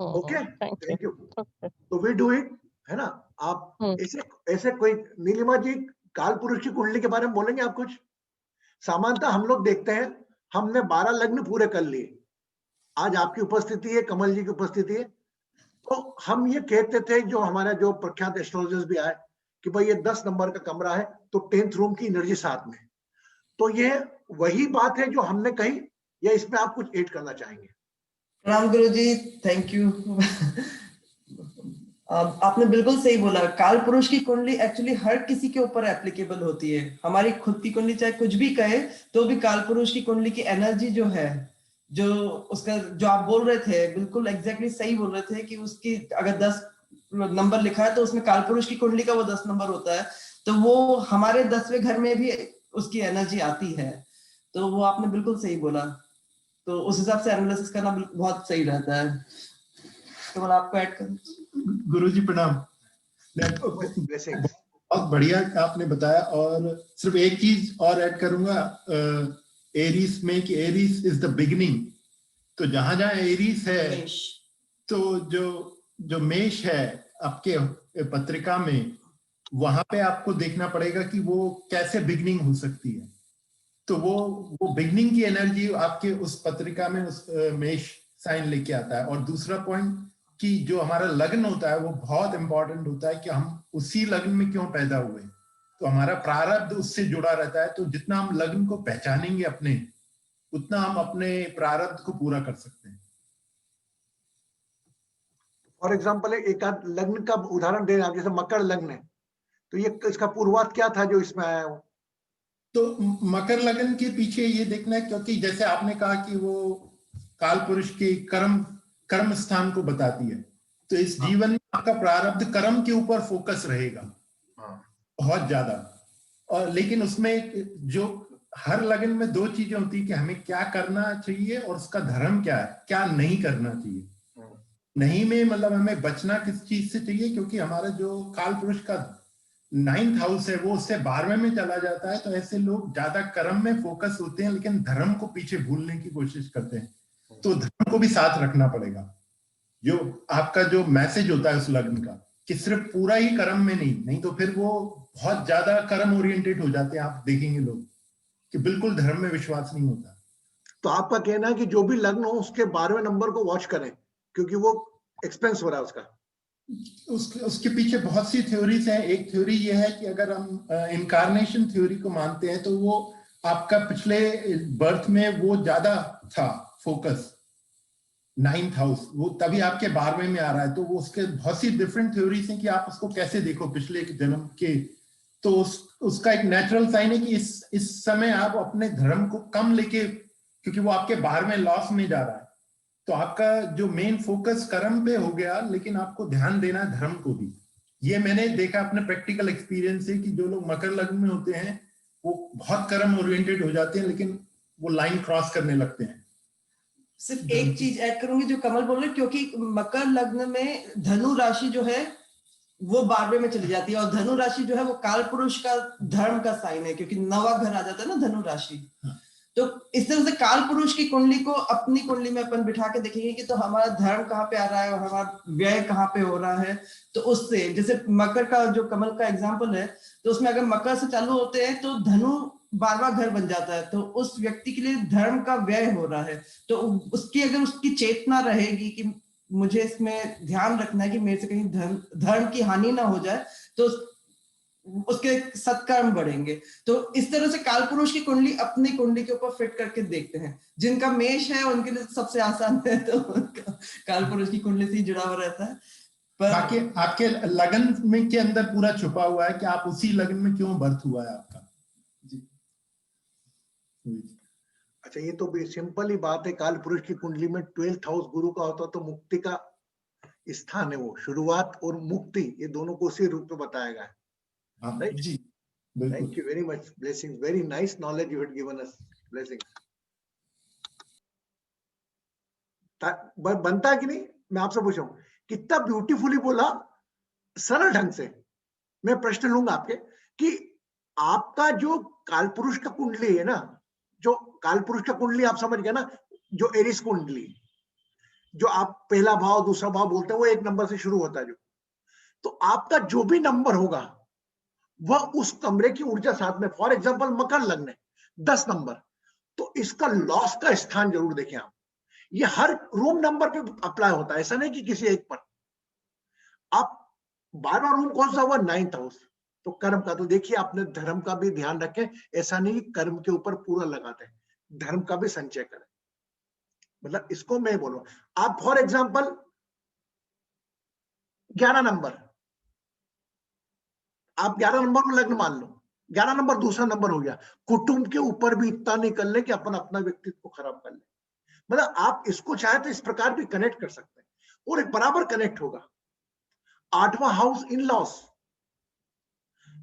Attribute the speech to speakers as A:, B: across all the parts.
A: Okay,
B: thank you.
A: Thank you.
B: Okay.
A: तो we do it, है ना? आप
B: हुँ।
A: ऐसे ऐसे कोई नीलिमा जी काल पुरुष की कुंडली के बारे में बोलेंगे आप कुछ? सामान्यतः हम लोग देखते हैं, हमने 12 लग्न पूरे कर लिए। आज आपकी उपस्थिति है, कमल जी की उपस्थिति है। तो हम ये कहते थे, जो हमारा जो प्रख्यात एस्ट्रोलॉजर्स भी आए, कि भाई ये 10 नंबर का कमरा है, तो 10th रूम की एनर्जी 7 में। तो ये वही बात है जो हमने कही, या इसमें आप कुछ ऐड करना चाहेंगे?
C: प्रणाम गुरुजी, थैंक यू। आपने बिल्कुल सही बोला, काल पुरुष की कुंडली एक्चुअली हर किसी के ऊपर एप्लीकेबल होती है। हमारी खुद की कुंडली चाहे कुछ भी कहे, तो भी काल पुरुष की कुंडली की एनर्जी जो है, जो उसका जो आप बोल रहे थे, बिल्कुल एग्जैक्टली सही बोल रहे थे कि उसकी अगर 10 नंबर लिखा है तो उसमें काल पुरुष की कुंडली का वो 10 नंबर होता है, तो वो हमारे 10वें घर में भी उसकी एनर्जी आती है। तो वो आपने बिल्कुल सही बोला, तो उस हिसाब से एनालिसिस करना बहुत सही रहता है। तो मैं आपको ऐड कर।
D: गुरुजी प्रणाम।
A: ब्लेसिंग्स।
D: बहुत बढ़िया आपने बताया, और सिर्फ एक चीज और ऐड करूंगा एरीज में, कि एरीज इज द बिगिनिंग। तो जहां जहां एरीज है, तो जो मेष है आपके पत्रिका में, वहां पे आपको देखना पड़ेगा कि वो कैसे बिगिनिंग हो सकती है। तो वो बिगिनिंग की एनर्जी आपके उस पत्रिका में उस मेष साइन लेके आता है। और दूसरा पॉइंट, कि जो हमारा लग्न होता है वो बहुत इंपॉर्टेंट होता है, कि हम उसी लग्न में क्यों पैदा हुए। तो हमारा प्रारब्ध उससे जुड़ा रहता है। तो जितना हम लग्न को पहचानेंगे अपने, उतना हम अपने प्रारब्ध को पूरा कर सकते हैं।
A: फॉर एग्जाम्पल एक आध लग्न का उदाहरण दे, आप जैसे मकर लग्न है, तो ये इसका पूर्वार्थ क्या था जो इसमें आया हो?
D: तो मकर लग्न के पीछे ये देखना है, क्योंकि जैसे आपने कहा कि वो काल पुरुष के कर्म स्थान को बताती है। तो इस जीवन में आपका प्रारब्ध कर्म के ऊपर फोकस रहेगा बहुत ज्यादा। और लेकिन उसमें जो हर लग्न में 2 चीजें होती है, कि हमें क्या करना चाहिए और उसका धर्म क्या है, क्या नहीं करना चाहिए। नहीं में मतलब हमें बचना किस चीज से चाहिए, क्योंकि हमारा जो काल पुरुष का 9th हाउस है वो उससे 12वें में चला जाता है। तो ऐसे लोग ज्यादा कर्म में फोकस होते हैं, लेकिन धर्म को पीछे भूलने की कोशिश करते हैं। तो धर्म को भी साथ रखना पड़ेगा। जो आपका जो मैसेज होता है उस लग्न का, कि सिर्फ पूरा ही कर्म में नहीं तो फिर वो बहुत ज्यादा कर्म ओरिएंटेड हो जाते हैं। आप देखेंगे लोग कि बिल्कुल धर्म में विश्वास नहीं होता।
A: तो आपका कहना है कि जो भी लग्न हो उसके 12वें नंबर को वॉच करें, क्योंकि वो एक्सपेंस हो रहा है उसका।
D: उसके पीछे बहुत सी थ्योरीज हैं। एक थ्योरी ये है कि अगर हम इनकारनेशन थ्योरी को मानते हैं, तो वो आपका पिछले बर्थ में वो ज्यादा था फोकस, 9th हाउस, वो तभी आपके 12वें में आ रहा है। तो वो उसके बहुत सी डिफरेंट थ्योरीज हैं कि आप उसको कैसे देखो पिछले जन्म के। तो उसका एक नेचुरल साइन है कि इस समय आप अपने धर्म को कम लेके, क्योंकि वो आपके 12वें लॉस में जा रहा है। तो आपका जो मेन फोकस कर्म पे हो गया, लेकिन आपको ध्यान देना धर्म को भी। ये मैंने देखा अपने प्रैक्टिकल एक्सपीरियंस से, कि जो लोग मकर लग्न में होते हैं वो बहुत कर्म ओरिएंटेड हो जाते हैं, लेकिन वो लाइन क्रॉस करने लगते हैं।
C: सिर्फ एक चीज ऐड करूंगी जो कमल बोल रहे, क्योंकि मकर लग्न में धनु राशि जो है वो 12वें में चली जाती है, और धनु राशि जो है वो काल पुरुष का धर्म का साइन है, क्योंकि 9वां घर आ जाता है ना धनु राशि। तो इस तरह से काल पुरुष की कुंडली को अपनी कुंडली में अपन बिठा के देखेंगे कि तो हमारा धर्म कहाँ पे आ रहा है और हमारा व्यय कहाँ पे हो रहा है। तो उससे जैसे मकर का जो कमल का एग्जाम्पल है, तो उसमें अगर मकर से चालू होते हैं तो धनु 12वां घर बन जाता है, तो उस व्यक्ति के लिए धर्म का व्यय हो रहा है। तो उसकी अगर उसकी चेतना रहेगी कि मुझे इसमें ध्यान रखना है कि मेरे से कहीं धर्म की हानि ना हो जाए, तो उसके सत्कर्म बढ़ेंगे। तो इस तरह से काल पुरुष की कुंडली अपनी कुंडली के ऊपर फिट करके देखते हैं। जिनका मेष है उनके लिए सबसे आसान है, तो काल पुरुष की कुंडली से ही जुड़ा हुआ रहता है। पर
D: बाकी आपके लगन में के अंदर पूरा छुपा हुआ है कि आप उसी लगन में क्यों बर्थ हुआ है आपका। जी।
A: अच्छा, ये तो सिंपल ही बात है। काल पुरुष की कुंडली में 12th हाउस गुरु का होता तो मुक्ति का स्थान है। वो शुरुआत और मुक्ति, ये दोनों को उसी रूप में बताया गया है। Right?
D: Ji,
A: Thank you very much. Blessings. Very nice knowledge you had given us. Blessings. बनता है कि नहीं? मैं आपसे पूछ रहा हूं, कितना ब्यूटीफुली बोला, सरल ढंग से। मैं प्रश्न लूंगा आपके कि आपका जो कालपुरुष का कुंडली है ना, जो कालपुरुष का कुंडली आप समझ गए ना, जो एरिस कुंडली, जो आप पहला भाव दूसरा भाव बोलते हैं वो 1 नंबर से शुरू होता है जो, तो आपका जो भी नंबर होगा वह उस कमरे की ऊर्जा साथ में, फॉर एग्जांपल मकर लग्न है 10 नंबर, तो इसका लॉस का स्थान जरूर देखें आप। ये हर रूम नंबर पे अप्लाई होता है, ऐसा नहीं कि किसी एक पर। आप 12वां रूम कौन सा हुआ? 9th हाउस, तो कर्म का। तो देखिए आपने धर्म का भी ध्यान रखें, ऐसा नहीं कर्म के ऊपर पूरा लगाते हैं, धर्म का भी संचय करें। मतलब इसको मैं बोलूं, आप फॉर एग्जांपल 11 नंबर, आप 11 नंबर को लग्न मान लो, 11 नंबर दूसरा नंबर हो गया, कुटुंब के ऊपर भी इतना नहीं कर ले कि अपन अपना व्यक्तित्व को खराब कर ले। मतलब आप इसको चाहे तो इस प्रकार भी कनेक्ट कर सकते हैं और एक बराबर कनेक्ट होगा। 8वां हाउस इन लॉस,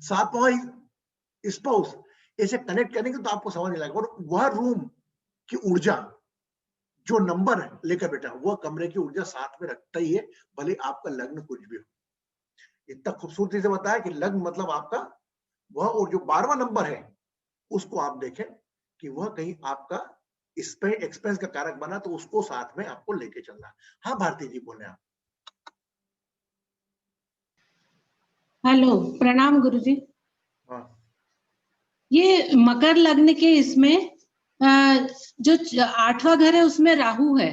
A: 7वां स्पाउस, ऐसे कनेक्ट करेंगे तो आपको समझ नहीं लगेगा। और वह रूम की ऊर्जा जो नंबर लेकर बैठा वह कमरे की ऊर्जा साथ में रखता ही है, भले आपका लग्न कुछ भी हो। इतना खूबसूरती से बताया कि लग्न मतलब आपका वह, और जो 12वां नंबर है उसको आप देखें कि वह कहीं आपका एक्सपेंस का कारक बना, तो उसको साथ में आपको लेके चलना है। हाँ भारती जी बोले आप।
B: हेलो, प्रणाम गुरुजी।
A: हाँ,
B: ये मकर लग्न के इसमें जो 8वां घर है उसमें राहु है,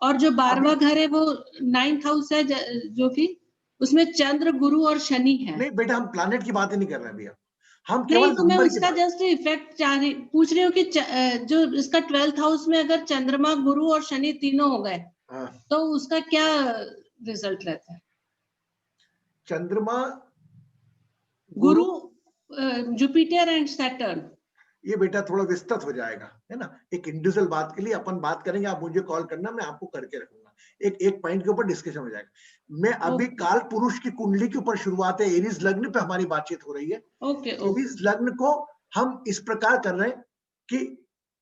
B: और जो 12वां घर है वो 9th हाउस है, जो कि उसमें चंद्र, गुरु और शनि है।
A: नहीं बेटा, हम प्लैनेट की बात ही नहीं कर रहे भैया, हम
B: नहीं,
A: केवल
B: तो मैं
A: नंबर की
B: उसका
A: बात।
B: जस्ट इफेक्ट पूछ रही हूँ कि जो इसका 12th हाउस में अगर चंद्रमा, गुरु और शनि तीनों हो गए
A: हाँ,
B: तो उसका क्या रिजल्ट रहता है?
A: चंद्रमा,
B: गुरु, जुपिटर एंड सैटर्न।
A: ये बेटा थोड़ा विस्तृत हो जाएगा, है ना। एक इंडिविजुअल बात के लिए अपन बात करेंगे, आप मुझे कॉल करना, मैं आपको करके रखूंगा, एक एक पॉइंट के ऊपर डिस्कशन हो जाएगा। मैं अभी काल पुरुष की कुंडली के ऊपर शुरुआत है, एरीज लग्न पे हमारी बातचीत हो रही है।
B: ओके।
A: एरीज लग्न को हम इस प्रकार कर रहे हैं कि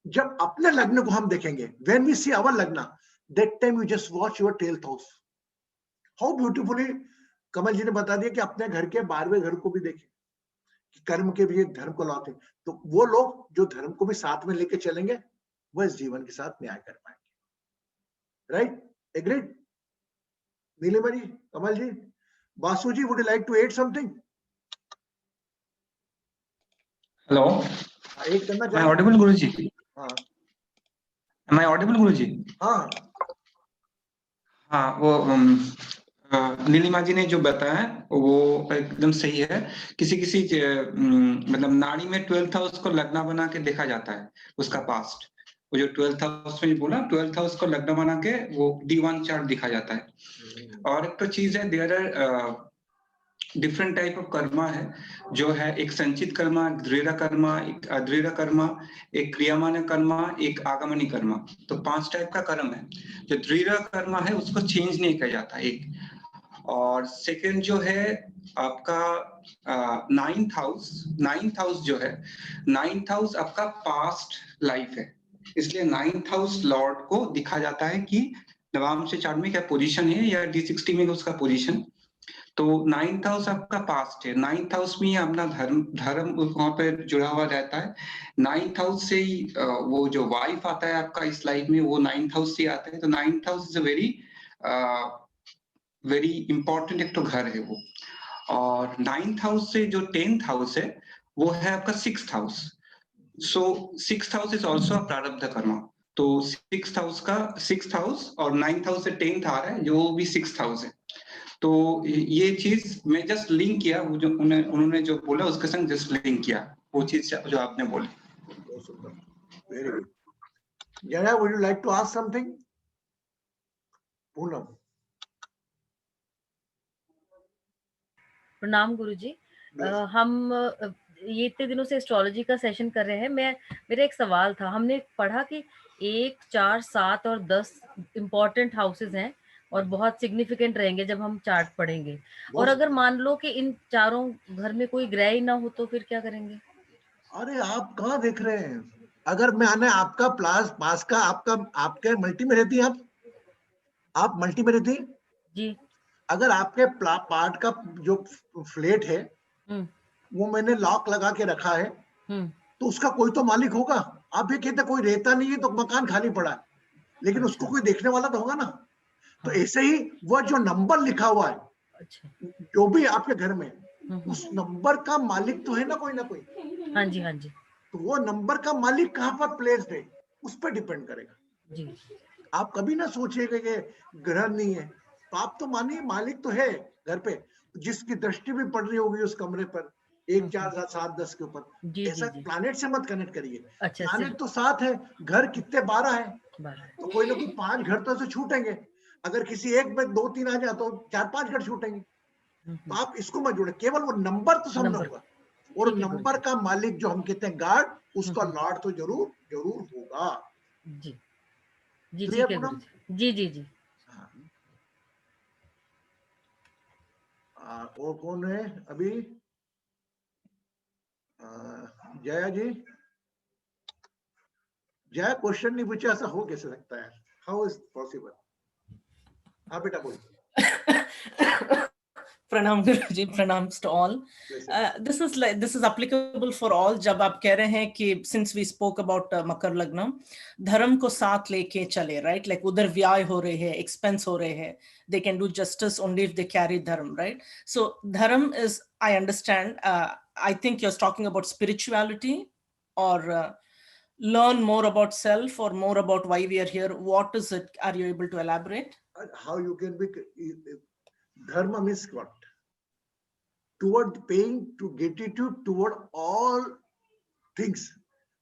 A: जब अपने लग्न को हम देखेंगे, when we see our lagna, that time you just watch your 12th house. How beautifully Kamal ji ने बता दिया कि अपने घर के 12वें घर को भी देखें कि कर्म के भी धर्म को लाते, तो वो लोग जो धर्म को भी साथ में लेके चलेंगे वो इस जीवन के साथ न्याय कर पाएंगे। Right? Agreed? Neelima ji, Kamal ji, Vasu ji, would you like to add something?
E: Hello,
A: add करना
E: am I
A: चाहें?
E: audible गुरुजी?
A: हाँ
E: Am I audible गुरुजी?
A: हाँ
E: हाँ, वो नीलिमा जी ने जो बताया वो एकदम सही है। किसी किसी मतलब नाड़ी में 12th हाउस को लग्न बना के देखा जाता है, उसका पास्ट। वो जो 12th हाउस में बोला, 12th हाउस को लग्न बना के वो D1 चार्ट दिखा जाता है। और एक तो चीज है, there are different type of karma है, जो है एक संचित कर्मा, दृढ़ कर्मा, एक अदृढ़ कर्मा, एक क्रियामान कर्मा, एक आगमनी कर्मा। तो 5 टाइप का कर्म है। जो दृढ़ कर्मा है उसको चेंज नहीं किया जाता, एक। और सेकंड जो है आपका 9th हाउस जो है, 9th हाउस आपका पास्ट लाइफ है, इसलिए 9th हाउस लॉर्ड को दिखा जाता है कि नवाम से चार्ट में क्या पोजीशन है, या D60 में उसका पोजीशन। तो 9th हाउस आपका पास्ट है, 9th हाउस में ही अपना धर्म वहां पर जुड़ा हुआ रहता है। 9th हाउस से ही वो जो वाइफ आता है आपका इस लाइफ में, वो 9th हाउस से आता है। तो 9th house is a very important एक तो घर है वो। और 9th हाउस से जो 10th हाउस है वो है आपका 6th house. So 6th house is also a प्रारब्ध कर्मा। तो 6th हाउस और 9th हाउस से 10th आ रहा है, जो भी 6th हाउस है। तो ये चीज मैं जस्ट लिंक किया, वो जो उन्होंने जो बोला उसके संग जस्ट लिंक किया वो चीज जो आपने बोली।
A: बहुत सुंदर, very good. Jaya, would you like to ask something? Poonam.
F: प्रणाम गुरुजी। हम ये इतने दिनों से एस्ट्रोलॉजी का सेशन कर रहे हैं। मेरा एक सवाल था। हमने पढ़ा कि 1, 4, 7 और 10 इम्पोर्टेंट हाउसेस हैं और बहुत सिग्निफिकेंट रहेंगे जब हम चार्ट पढ़ेंगे। और अगर मान लो कि इन चारों घर में कोई ग्रह ही ना हो तो फिर क्या करेंगे?
A: अरे आप कहाँ देख रहे हैं? अगर मैंने आपका पास का आपके मल्टी में रहती हैं, आप मल्टी में रहती हैं?
F: जी।
A: अगर आपके पार्ट का जो फ्लैट है वो मैंने लॉक लगा के रखा है, तो उसका कोई तो मालिक होगा। आप ये कहते कोई रहता नहीं है तो मकान खाली पड़ा है, लेकिन उसको कोई देखने वाला तो होगा ना। तो ऐसे ही वो जो नंबर लिखा हुआ है
F: अच्छा।
A: जो भी आपके घर में, उस नंबर का मालिक तो है ना कोई।
F: हाँ जी, हाँ जी
A: तो वो नंबर का मालिक कहाँ पर प्लेस्ड है उस पर डिपेंड करेगा।
F: जी।
A: आप कभी ना सोचिएगा कि ग्रह नहीं है, तो आप तो मानिए मालिक तो है घर पे, जिसकी दृष्टि भी पड़ रही होगी उस कमरे पर 1 4 7 10 के ऊपर।
F: जी
A: ऐसा
F: जी।
A: प्लैनेट से मत कनेक्ट करिए।
F: अच्छा,
A: प्लैनेट तो 7 है, घर कितने 12 है,
F: 12
A: तो कोई ना कोई 5 घर तो ऐसे छूटेंगे। अगर किसी एक में 2 3 आ जाए तो 4 5 घर छूटेंगे। तो आप इसको मत जोड़े, केवल वो नंबर तो समझना
F: नंबर।
A: होगा। और
F: ठीक है
A: नंबर का मालिक जो हम कहते हैं गार्ड, उसका लॉर्ड तो जरूर होगा।
F: जी जी।
A: क्लियर
F: ठीक है
A: पूनम?
F: गुरुजी। जी जी जी।
A: हाँ। और कौन है अभी? जया जी। जया क्वेश्चन नहीं पूछा, ऐसा हो कैसे सकता है? How is possible? हाँ बेटा बोल।
G: Pranam Guruji, pranams to all. This is applicable for all. जब आप कह रहे हैं कि since we spoke about मकर लग्न, धर्म को साथ लेके चले, right? Like उधर व्यय हो रहे हैं, expense हो रहे हैं. They can do justice only if they carry dharma, right? So dharma is, I understand. I think you're talking about spirituality or learn more about self or more about why we are here. What is it? Are you able to elaborate?
A: How you can be dharma means what? Toward paying to gratitude toward all things.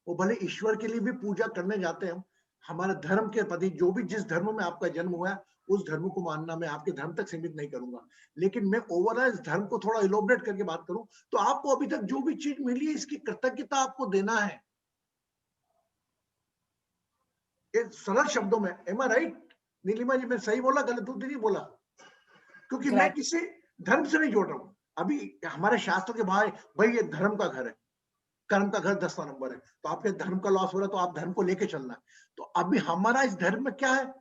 A: वो भले ईश्वर के लिए भी पूजा करने जाते हैं हम, हमारे धर्म के प्रति जो भी जिस धर्म में आपका जन्म हुआ है उस धर्म को मानना, मैं आपके धर्म तक सीमित नहीं करूंगा, लेकिन मैं ओवरऑल इस धर्म को थोड़ा इलोबरेट करके बात करूं तो आपको अभी तक जो भी चीज मिली है इसकी कृतज्ञता आपको देना है। सरल शब्दों में, एम आई राइट नीलिमा जी? मैं सही बोला, गलत तो नहीं बोला? क्योंकि मैं किसी धर्म से नहीं जोड़ रहा हूं। अभी हमारे शास्त्रों के भाई ये धर्म का घर है, कर्म का घर 10वां नंबर है, तो आपके धर्म का लॉस हो रहा है तो आप धर्म को लेके चलना है। तो अभी हमारा इस धर्म में क्या है,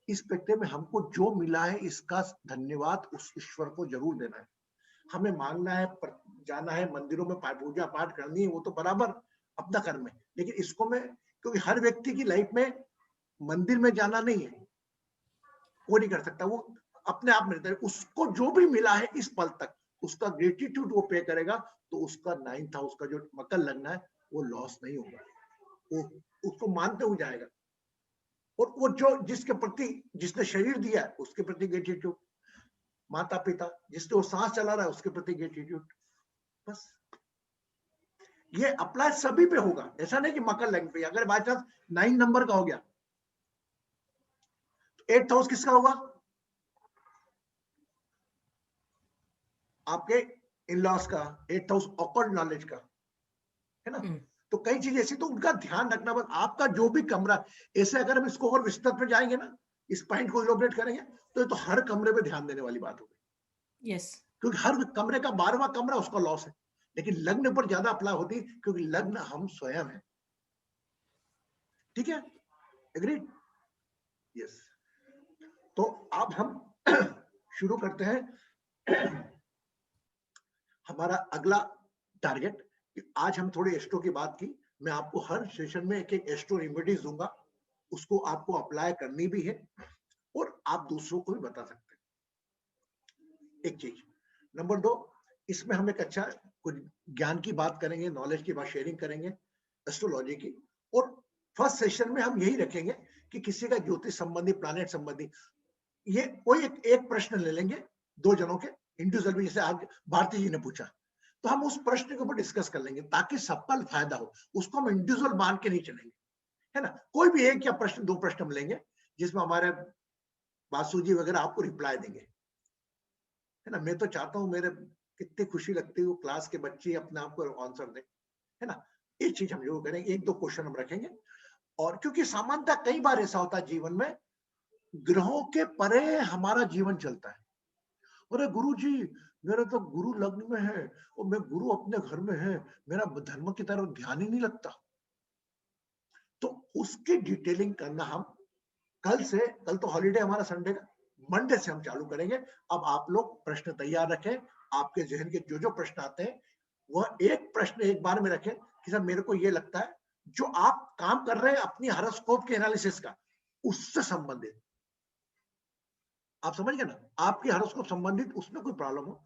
A: इस व्यक्ति में हमको जो मिला है इसका धन्यवाद उस ईश्वर को जरूर देना है। हमें मांगना है, जाना है मंदिरों में, पूजा पाठ करनी है, वो तो बराबर अपना कर्म है, लेकिन इसको मैं, क्योंकि हर व्यक्ति की लाइफ में मंदिर में जाना नहीं है, वो नहीं कर सकता, वो अपने आप में रहता है। उसको जो भी मिला है इस पल तक उसका ग्रेटिट्यूड वो पे करेगा, तो उसका 9th हाउस का जो मकर लगना है वो लॉस नहीं होगा, वो उसको मानते हुए जाएगा। और वो जो जिसके प्रति, जिसने शरीर दिया है उसके प्रति ग्रेटिट्यूड, माता पिता, जिसने वो सांस चला रहा है उसके प्रति ग्रेटिट्यूड, बस। ये अप्लाई सभी पे होगा, ऐसा नहीं कि मकर लग्न पे। अगर बाय चांस 9 नंबर का हो गया तो 8th हाउस किसका होगा? आपके इन-लॉज का। 8th हाउस ऑकल्ट नॉलेज का है ना। तो कई चीज ऐसी, तो उनका ध्यान रखना। बस आपका जो भी कमरा, ऐसे अगर हम इसको और विस्तृत में जाएंगे ना, इस पॉइंट को इलोबरेट करेंगे, तो ये तो हर कमरे पे ध्यान देने वाली बात होगी।
G: यस।
A: क्योंकि हर कमरे का 12वां कमरा उसका लॉस है, लेकिन लग्न पर ज्यादा अप्लाई होती है क्योंकि लग्न हम स्वयं है। ठीक है, एग्रीड? यस। तो अब हम शुरू करते हैं हमारा अगला टारगेट। आज हम थोड़ी एस्ट्रो की बात की, मैं आपको हर सेशन में एक एक एस्ट्रो रेमेडीज दूंगा, उसको आपको अप्लाई करनी भी है और आप दूसरों को भी बता सकते हैं। एक चीज। नंबर 2, इसमें हम एक अच्छा कुछ ज्ञान की बात करेंगे, नॉलेज की बात शेयरिंग करेंगे एस्ट्रोलॉजी की। और फर्स्ट सेशन में हम यही रखेंगे कि किसी का ज्योतिष संबंधी, प्लैनेट संबंधी, ये कोई एक प्रश्न ले लेंगे 2 जनों के इंडिविजुअल भी, जैसे आज भारती जी ने पूछा, तो हम उस प्रश्न के ऊपर डिस्कस कर लेंगे ताकि सबका फायदा हो। उसको हम इंडिविजुअल मान के नहीं चलेंगे, है ना। कोई भी एक या प्रश्न, 2 प्रश्न हम लेंगे जिसमें हमारे बासु जी वगैरह आपको रिप्लाई देंगे, है ना। मैं तो चाहता हूं, मेरे कितनी खुशी लगती है वो क्लास के बच्चे अपने आप को आंसर दें, है ना। एक चीज हम जरूर करेंगे, 1-2 क्वेश्चन हम रखेंगे। और क्योंकि सामान्यतः कई बार ऐसा होता है जीवन में, ग्रहों के परे हमारा जीवन चलता है। अरे गुरु जी, मेरा तो गुरु लग्न में है और मैं गुरु अपने घर में है, मेरा धर्म की तरफ ध्यान ही नहीं लगता। तो उसकी डिटेलिंग करना हम कल तो हॉलीडे हमारा संडे का, मंडे से हम चालू करेंगे। अब आप लोग प्रश्न तैयार रखें, आपके जहन के जो जो प्रश्न आते हैं वह एक प्रश्न एक बार में रखें कि सर मेरे को ये लगता है, जो आप काम कर रहे हैं अपनी हॉरोस्कोप के एनालिसिस का, उससे संबंधित। आप समझ गए ना, आपकी हॉरोस्कोप संबंधित उसमें कोई प्रॉब्लम हो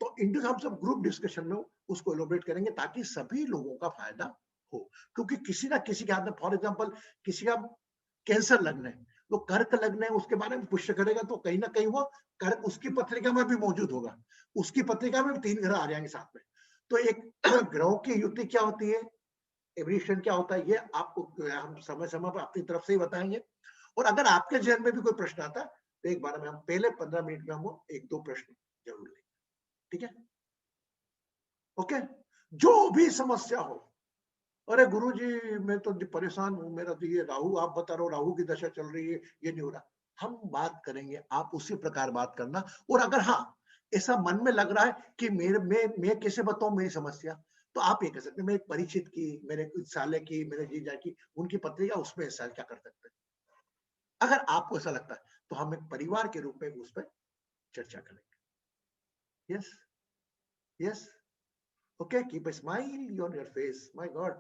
A: तो इंडू हम सब ग्रुप डिस्कशन में उसको एलोबरेट करेंगे ताकि सभी लोगों का फायदा हो। क्योंकि किसी ना किसी के हाथ में, फॉर एग्जांपल किसी का कैंसर लग्न है, वो कर्क लग्न है, उसके बारे में पुष्ट करेगा तो कहीं ना कहीं वो कर्क उसकी पत्रिका में भी मौजूद होगा, उसकी पत्रिका में भी 3 ग्रह आ जाएंगे साथ में। तो एक ग्रहों की युति क्या होती है, एवरेशन क्या होता है, ये आपको हम समय समय पर अपनी तरफ से ही बताएंगे। और अगर आपके जहन में भी कोई प्रश्न आता है तो एक बार में हम पहले 15 मिनट में हम 1-2 प्रश्न जरूर लेंगे, ठीक है? ओके, जो भी समस्या हो, अरे गुरुजी मैं तो परेशान हूं, मेरा तो ये राहु, आप बता रहे हो राहु की दशा चल रही है, ये नहीं हो रहा, हम बात करेंगे, आप उसी प्रकार बात करना। और अगर हाँ ऐसा मन में लग रहा है कि मैं कैसे बताऊं मेरी समस्या, तो आप ये कह सकते हैं, मेरे परिचित की, मेरे साले की, मेरे जीजा की, उनकी पत्रिका, उसमें ऐसा क्या कर सकते हैं। अगर आपको ऐसा लगता है तो हम एक परिवार के रूप में उस पर चर्चा करेंगे। Yes yes, okay, keep a smile on your face. My God,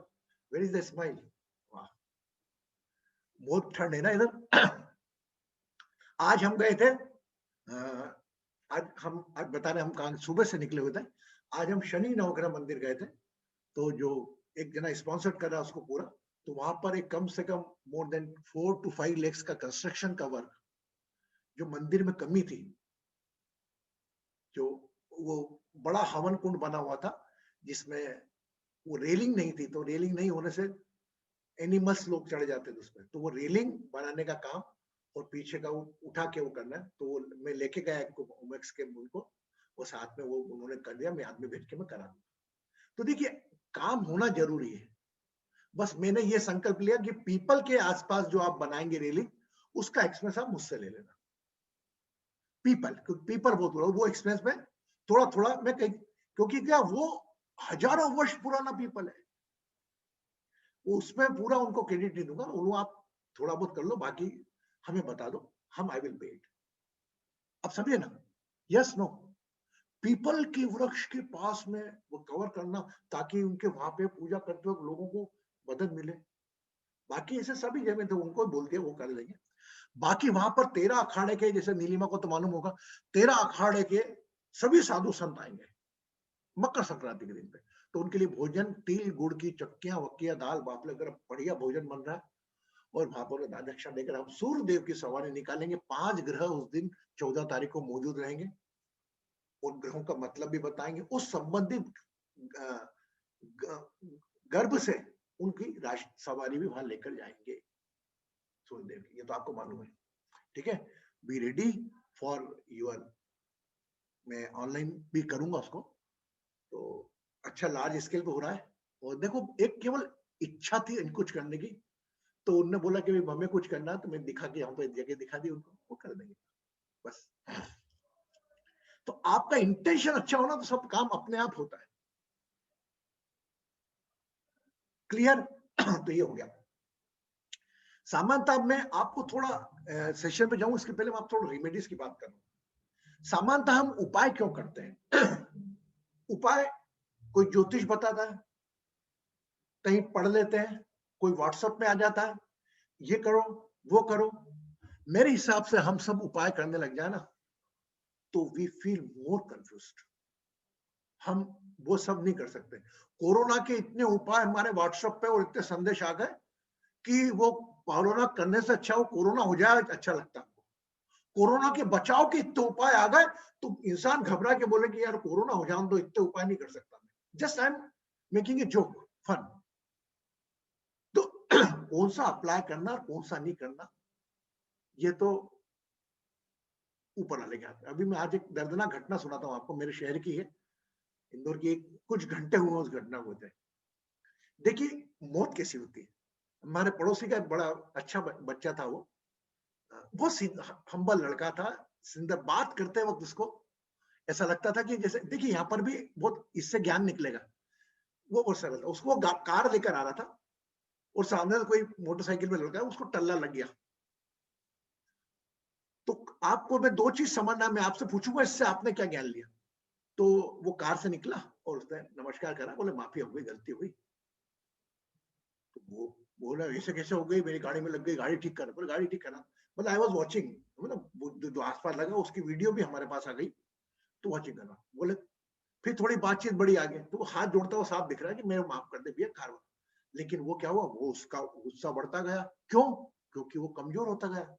A: where is the smile? वाह, बहुत ठंड है ना इधर। आज हम गए थे, आज बता रहे, हम कहा सुबह से निकले हुए थे। आज हम शनि नवग्रह मंदिर गए थे, तो जो एक जना स्पॉन्सर कर रहा है उसको पूरा, तो वहां पर एक कम से कम मोर देन 4 to 5 lakhs का कंस्ट्रक्शन का वर्क, जो मंदिर में कमी थी, जो वो बड़ा हवन कुंड बना हुआ था जिसमें वो रेलिंग नहीं थी, तो रेलिंग नहीं होने से एनिमल्स लोग चढ़ जाते थे उसमें, तो वो रेलिंग बनाने का काम और पीछे का वो उठा के वो करना है, तो वो मैं लेके गया ओमेक्स के उनको, वो साथ में वो उन्होंने कर दिया, मैं आदमी भेज के मैं करा दूंगा। तो देखिए काम होना जरूरी है, बस मैंने ये संकल्प लिया कि पीपल के आसपास जो आप बनाएंगे रेलिंग, उसका एक्सपेंस आप मुझसे ले लेना। पीपल, क्योंकि पीपल बहुत बड़ा, वो एक्सपेंस में थोड़ा थोड़ा मैं कहीं, क्योंकि क्या वो हजारों वर्ष पुराना पीपल है, उसमें पूरा उनको क्रेडिट नहीं दूंगा, वो आप थोड़ा बहुत कर लो, बाकी हमें बता दो, हम आई विल पे इट। अब समझे ना? यस नो, पीपल के वृक्ष के पास में वो कवर करना, ताकि उनके वहां पे पूजा करते वक्त लोगों को मदद मिले। बाकी ऐसे सभी जगह तो उनको बोल दिया वो कर लेंगे। बाकी वहां पर 13 अखाड़े के, जैसे नीलिमा को तो मालूम होगा, 13 अखाड़े के सभी साधु संत आएंगे मकर संक्रांति के दिन पे, तो उनके लिए भोजन, तिल गुड़ की चक्कियां वक्कियां, दाल बाफले वगैरह बढ़िया भोजन बन रहा है। और वहां पर दक्षा देकर हम सूर्य देव की सवारी निकालेंगे। 5 ग्रह उस दिन 14 तारीख को मौजूद रहेंगे, उन ग्रहों का मतलब भी बताएंगे, उस संबंधित गर्भ से उनकी राशि सवारी भी वहां लेकर जाएंगे सूर्य देव की, ये तो आपको मालूम है, ठीक है? बी रेडी फॉर यूर, मैं ऑनलाइन भी करूंगा उसको, तो अच्छा लार्ज स्केल पे हो रहा है। और देखो एक केवल इच्छा थी कुछ करने की, तो उन्होंने बोला कि हमें कुछ करना, तो मैं दिखा के यहाँ पे जगह दिखा दी उनको, वो कर देंगे बस। तो आपका इंटेंशन अच्छा होना तो सब काम अपने आप होता है। क्लियर? तो ये हो गया। सामान्यतः मैं आपको थोड़ा सेशन पे जाऊं, इसके पहले मैं आप थोड़ा रेमेडीज की बात करूं। सामान्यतः हम उपाय क्यों करते हैं? उपाय कोई ज्योतिष बताता है, कहीं पढ़ लेते हैं, कोई व्हाट्सएप में आ जाता है, ये करो वो करो। मेरे हिसाब से हम सब उपाय करने लग जाए ना, तो वी फील मोर कंफ्यूज्ड। हम वो सब नहीं कर सकते। कोरोना के इतने उपाय हमारे व्हाट्सएप पे और इतने संदेश आ गए कि वो कोरोना करने से अच्छा वो कोरोना हो जाए अच्छा लगता है। कोरोना के बचाव के इतने उपाय आ गए तो इंसान घबरा के बोले कि यार कोरोना हो जाए तो इतने उपाय नहीं कर सकता मैं, just I am making a joke, fun. तो कौन सा अप्लाई करना कौन सा नहीं करना, ये तो ऊपर वाले के हाथ में। अभी मैं आज एक दर्दनाक घटना सुनाता हूँ आपको, मेरे शहर की है, इंदौर की। कुछ घंटे हुए उस घटना को होते। देखिए मौत कैसी होती है। हमारे पड़ोसी का एक बड़ा अच्छा बच्चा था, वो बहुत हम्बल लड़का था, सुंदर। बात करते वक्त उसको ऐसा लगता था कि जैसे, देखिए यहाँ पर भी बहुत इससे ज्ञान निकलेगा, वो बहुत सरल था। उसको कार लेकर आ रहा था और सामने से कोई मोटरसाइकिल में लड़का है, उसको टल्ला लग गया। तो आपको मैं 2 चीज समझना, मैं आपसे पूछूंगा इससे आपने क्या ज्ञान लिया। तो वो कार से निकला और उसने नमस्कार करा, बोले माफी हो गई, गलती हुई। तो वो बोला ऐसे कैसे हो गई, मेरी गाड़ी में लग गई, गाड़ी ठीक कर। बोले गाड़ी ठीक करा, बोले आई वाज वाचिंग, मतलब जो आसपास लगा उसकी वीडियो भी हमारे पास आ गई, तो वॉचिंग करना बोले। फिर थोड़ी बातचीत बड़ी आगे, तो वो हाथ जोड़ता हुआ साफ दिख रहा है कि मेरे माफ कर दे भैया कारवा। लेकिन वो क्या हुआ, वो उसका गुस्सा बढ़ता गया। क्यों? क्योंकि वो कमजोर होता गया।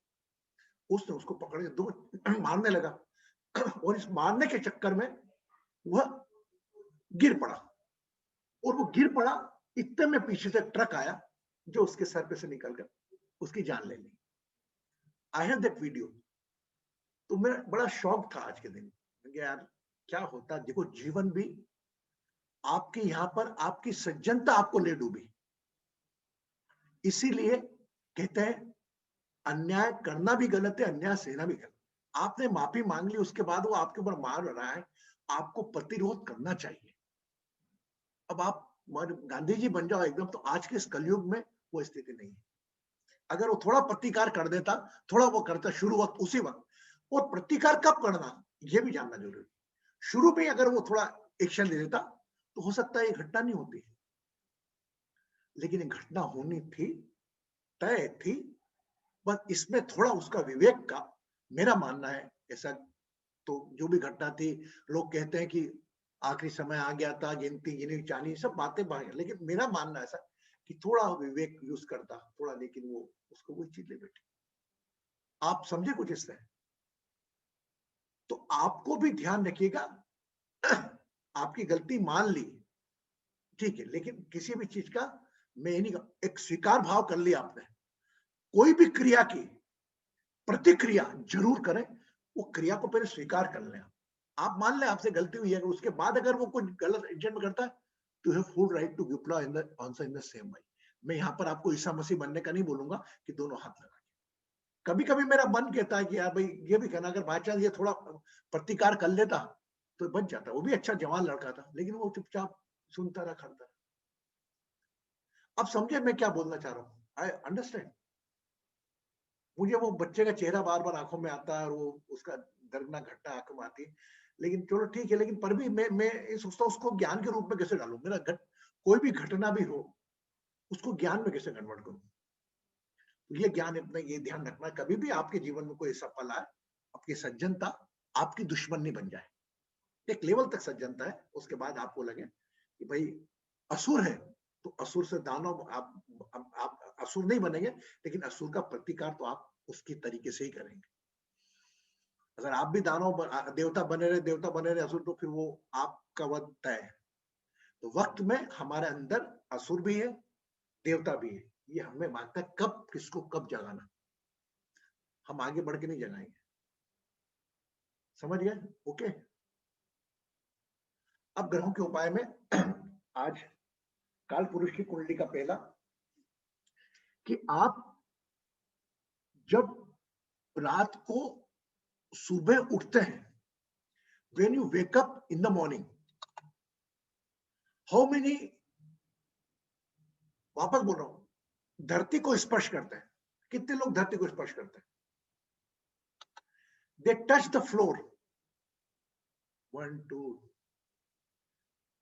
A: उसने उसको पकड़ के दो मारने लगा, और इस मारने के चक्कर में वह गिर पड़ा, और वो गिर पड़ा इतने में पीछे से ट्रक आया जो उसके सर पे से निकल कर उसकी जान ले ली। I have that video. तो मेरा बड़ा शौक था आज के दिन, यार क्या होता। देखो जीवन भी आपके यहाँ पर आपकी सज्जनता आपको ले डूबी। इसीलिए कहते हैं अन्याय करना भी गलत है, अन्याय सहना भी गलत। आपने माफी मांग ली, उसके बाद वो आपके ऊपर मार रहा है, आपको प्रतिरोध करना चाहिए। अब आप गांधी जी बन जाओ एकदम, तो आज के इस कलयुग में वो स्थिति नहीं है। अगर वो थोड़ा प्रतिकार कर देता, थोड़ा वो करता शुरू वक्त उसी वक्त, और प्रतिकार कब करना ये भी जानना जरूरी है। शुरू में अगर वो थोड़ा एक्शन ले लेता तो हो सकता है ये घटना नहीं होती, लेकिन ये घटना होनी थी, तय थी। बस इसमें थोड़ा उसका विवेक का, मेरा मानना है ऐसा। तो जो भी घटना थी, लोग कहते हैं कि आखिरी समय आ गया था, गिनती गिनी चाली, सब बातें बाहर, लेकिन मेरा मानना ऐसा कि थोड़ा विवेक यूज करता थोड़ा, लेकिन वो उसको कोई चीज ले बैठी। आप समझे कुछ इससे? तो आपको भी ध्यान रखिएगा, आपकी गलती मान ली, ठीक है, लेकिन किसी भी चीज का मैं नहीं, एक स्वीकार भाव कर लिया आपने। कोई भी क्रिया की प्रतिक्रिया जरूर करें, वो क्रिया को पहले स्वीकार कर लें। आप मान लें आपसे गलती हुई है, उसके बाद अगर वो कुछ गलत इंटेंट में करता है, तो you have full right to reply in the answer in the same way. मैं यहाँ पर आपको ईसा मसीह बनने का नहीं बोलूंगा कि दोनों हाथ लगा। कभी कभी मेरा मन कहता है कि यार भाई ये भी करना, अगर बाई चांस ये थोड़ा प्रतिकार कर लेता तो बच जाता। वो भी अच्छा जवान लड़का था, लेकिन वो चुपचाप सुनता रहा, करता रहा। अब समझे मैं क्या बोलना चाह रहा हूँ? I understand. मुझे वो बच्चे का चेहरा बार बार आंखों में आता है, और वो उसका दर्दनाक घटना आंखों में आती है। लेकिन चलो ठीक है, लेकिन पर भी मैं ये सोचता हूँ उसको ज्ञान के रूप में कैसे डालूं। मेरा कोई भी घटना भी हो, उसको ज्ञान में कैसे कन्वर्ट करूं। ये ज्ञान, अपना ये ध्यान रखना, कभी भी आपके जीवन में कोई ऐसा पल आए, आपकी सज्जनता आपकी दुश्मन नहीं बन जाए। एक लेवल तक सज्जनता है, उसके बाद आपको लगे कि भाई असुर है, तो असुर से दानव आप असुर नहीं बनेंगे, लेकिन असुर का प्रतिकार तो आप उसकी तरीके से ही करेंगे। अगर आप भी दानव देवता बने रहे असुर, तो फिर वो आपका वध तय है। तो वक्त में हमारे अंदर असुर भी है, देवता भी है। ये हमें मांगता है कब किसको कब जगाना। हम आगे बढ़ के नहीं जगाएंगे। समझ गए? ओके। अब ग्रहों के उपाय में आज काल पुरुष की कुंडली का पहला, कि आप जब रात को सुबह उठते हैं, when you wake up in the morning, how many, वापस बोल रहा हूं, धरती को स्पर्श करते हैं? कितने लोग धरती को स्पर्श करते हैं? They touch the floor. 1 2।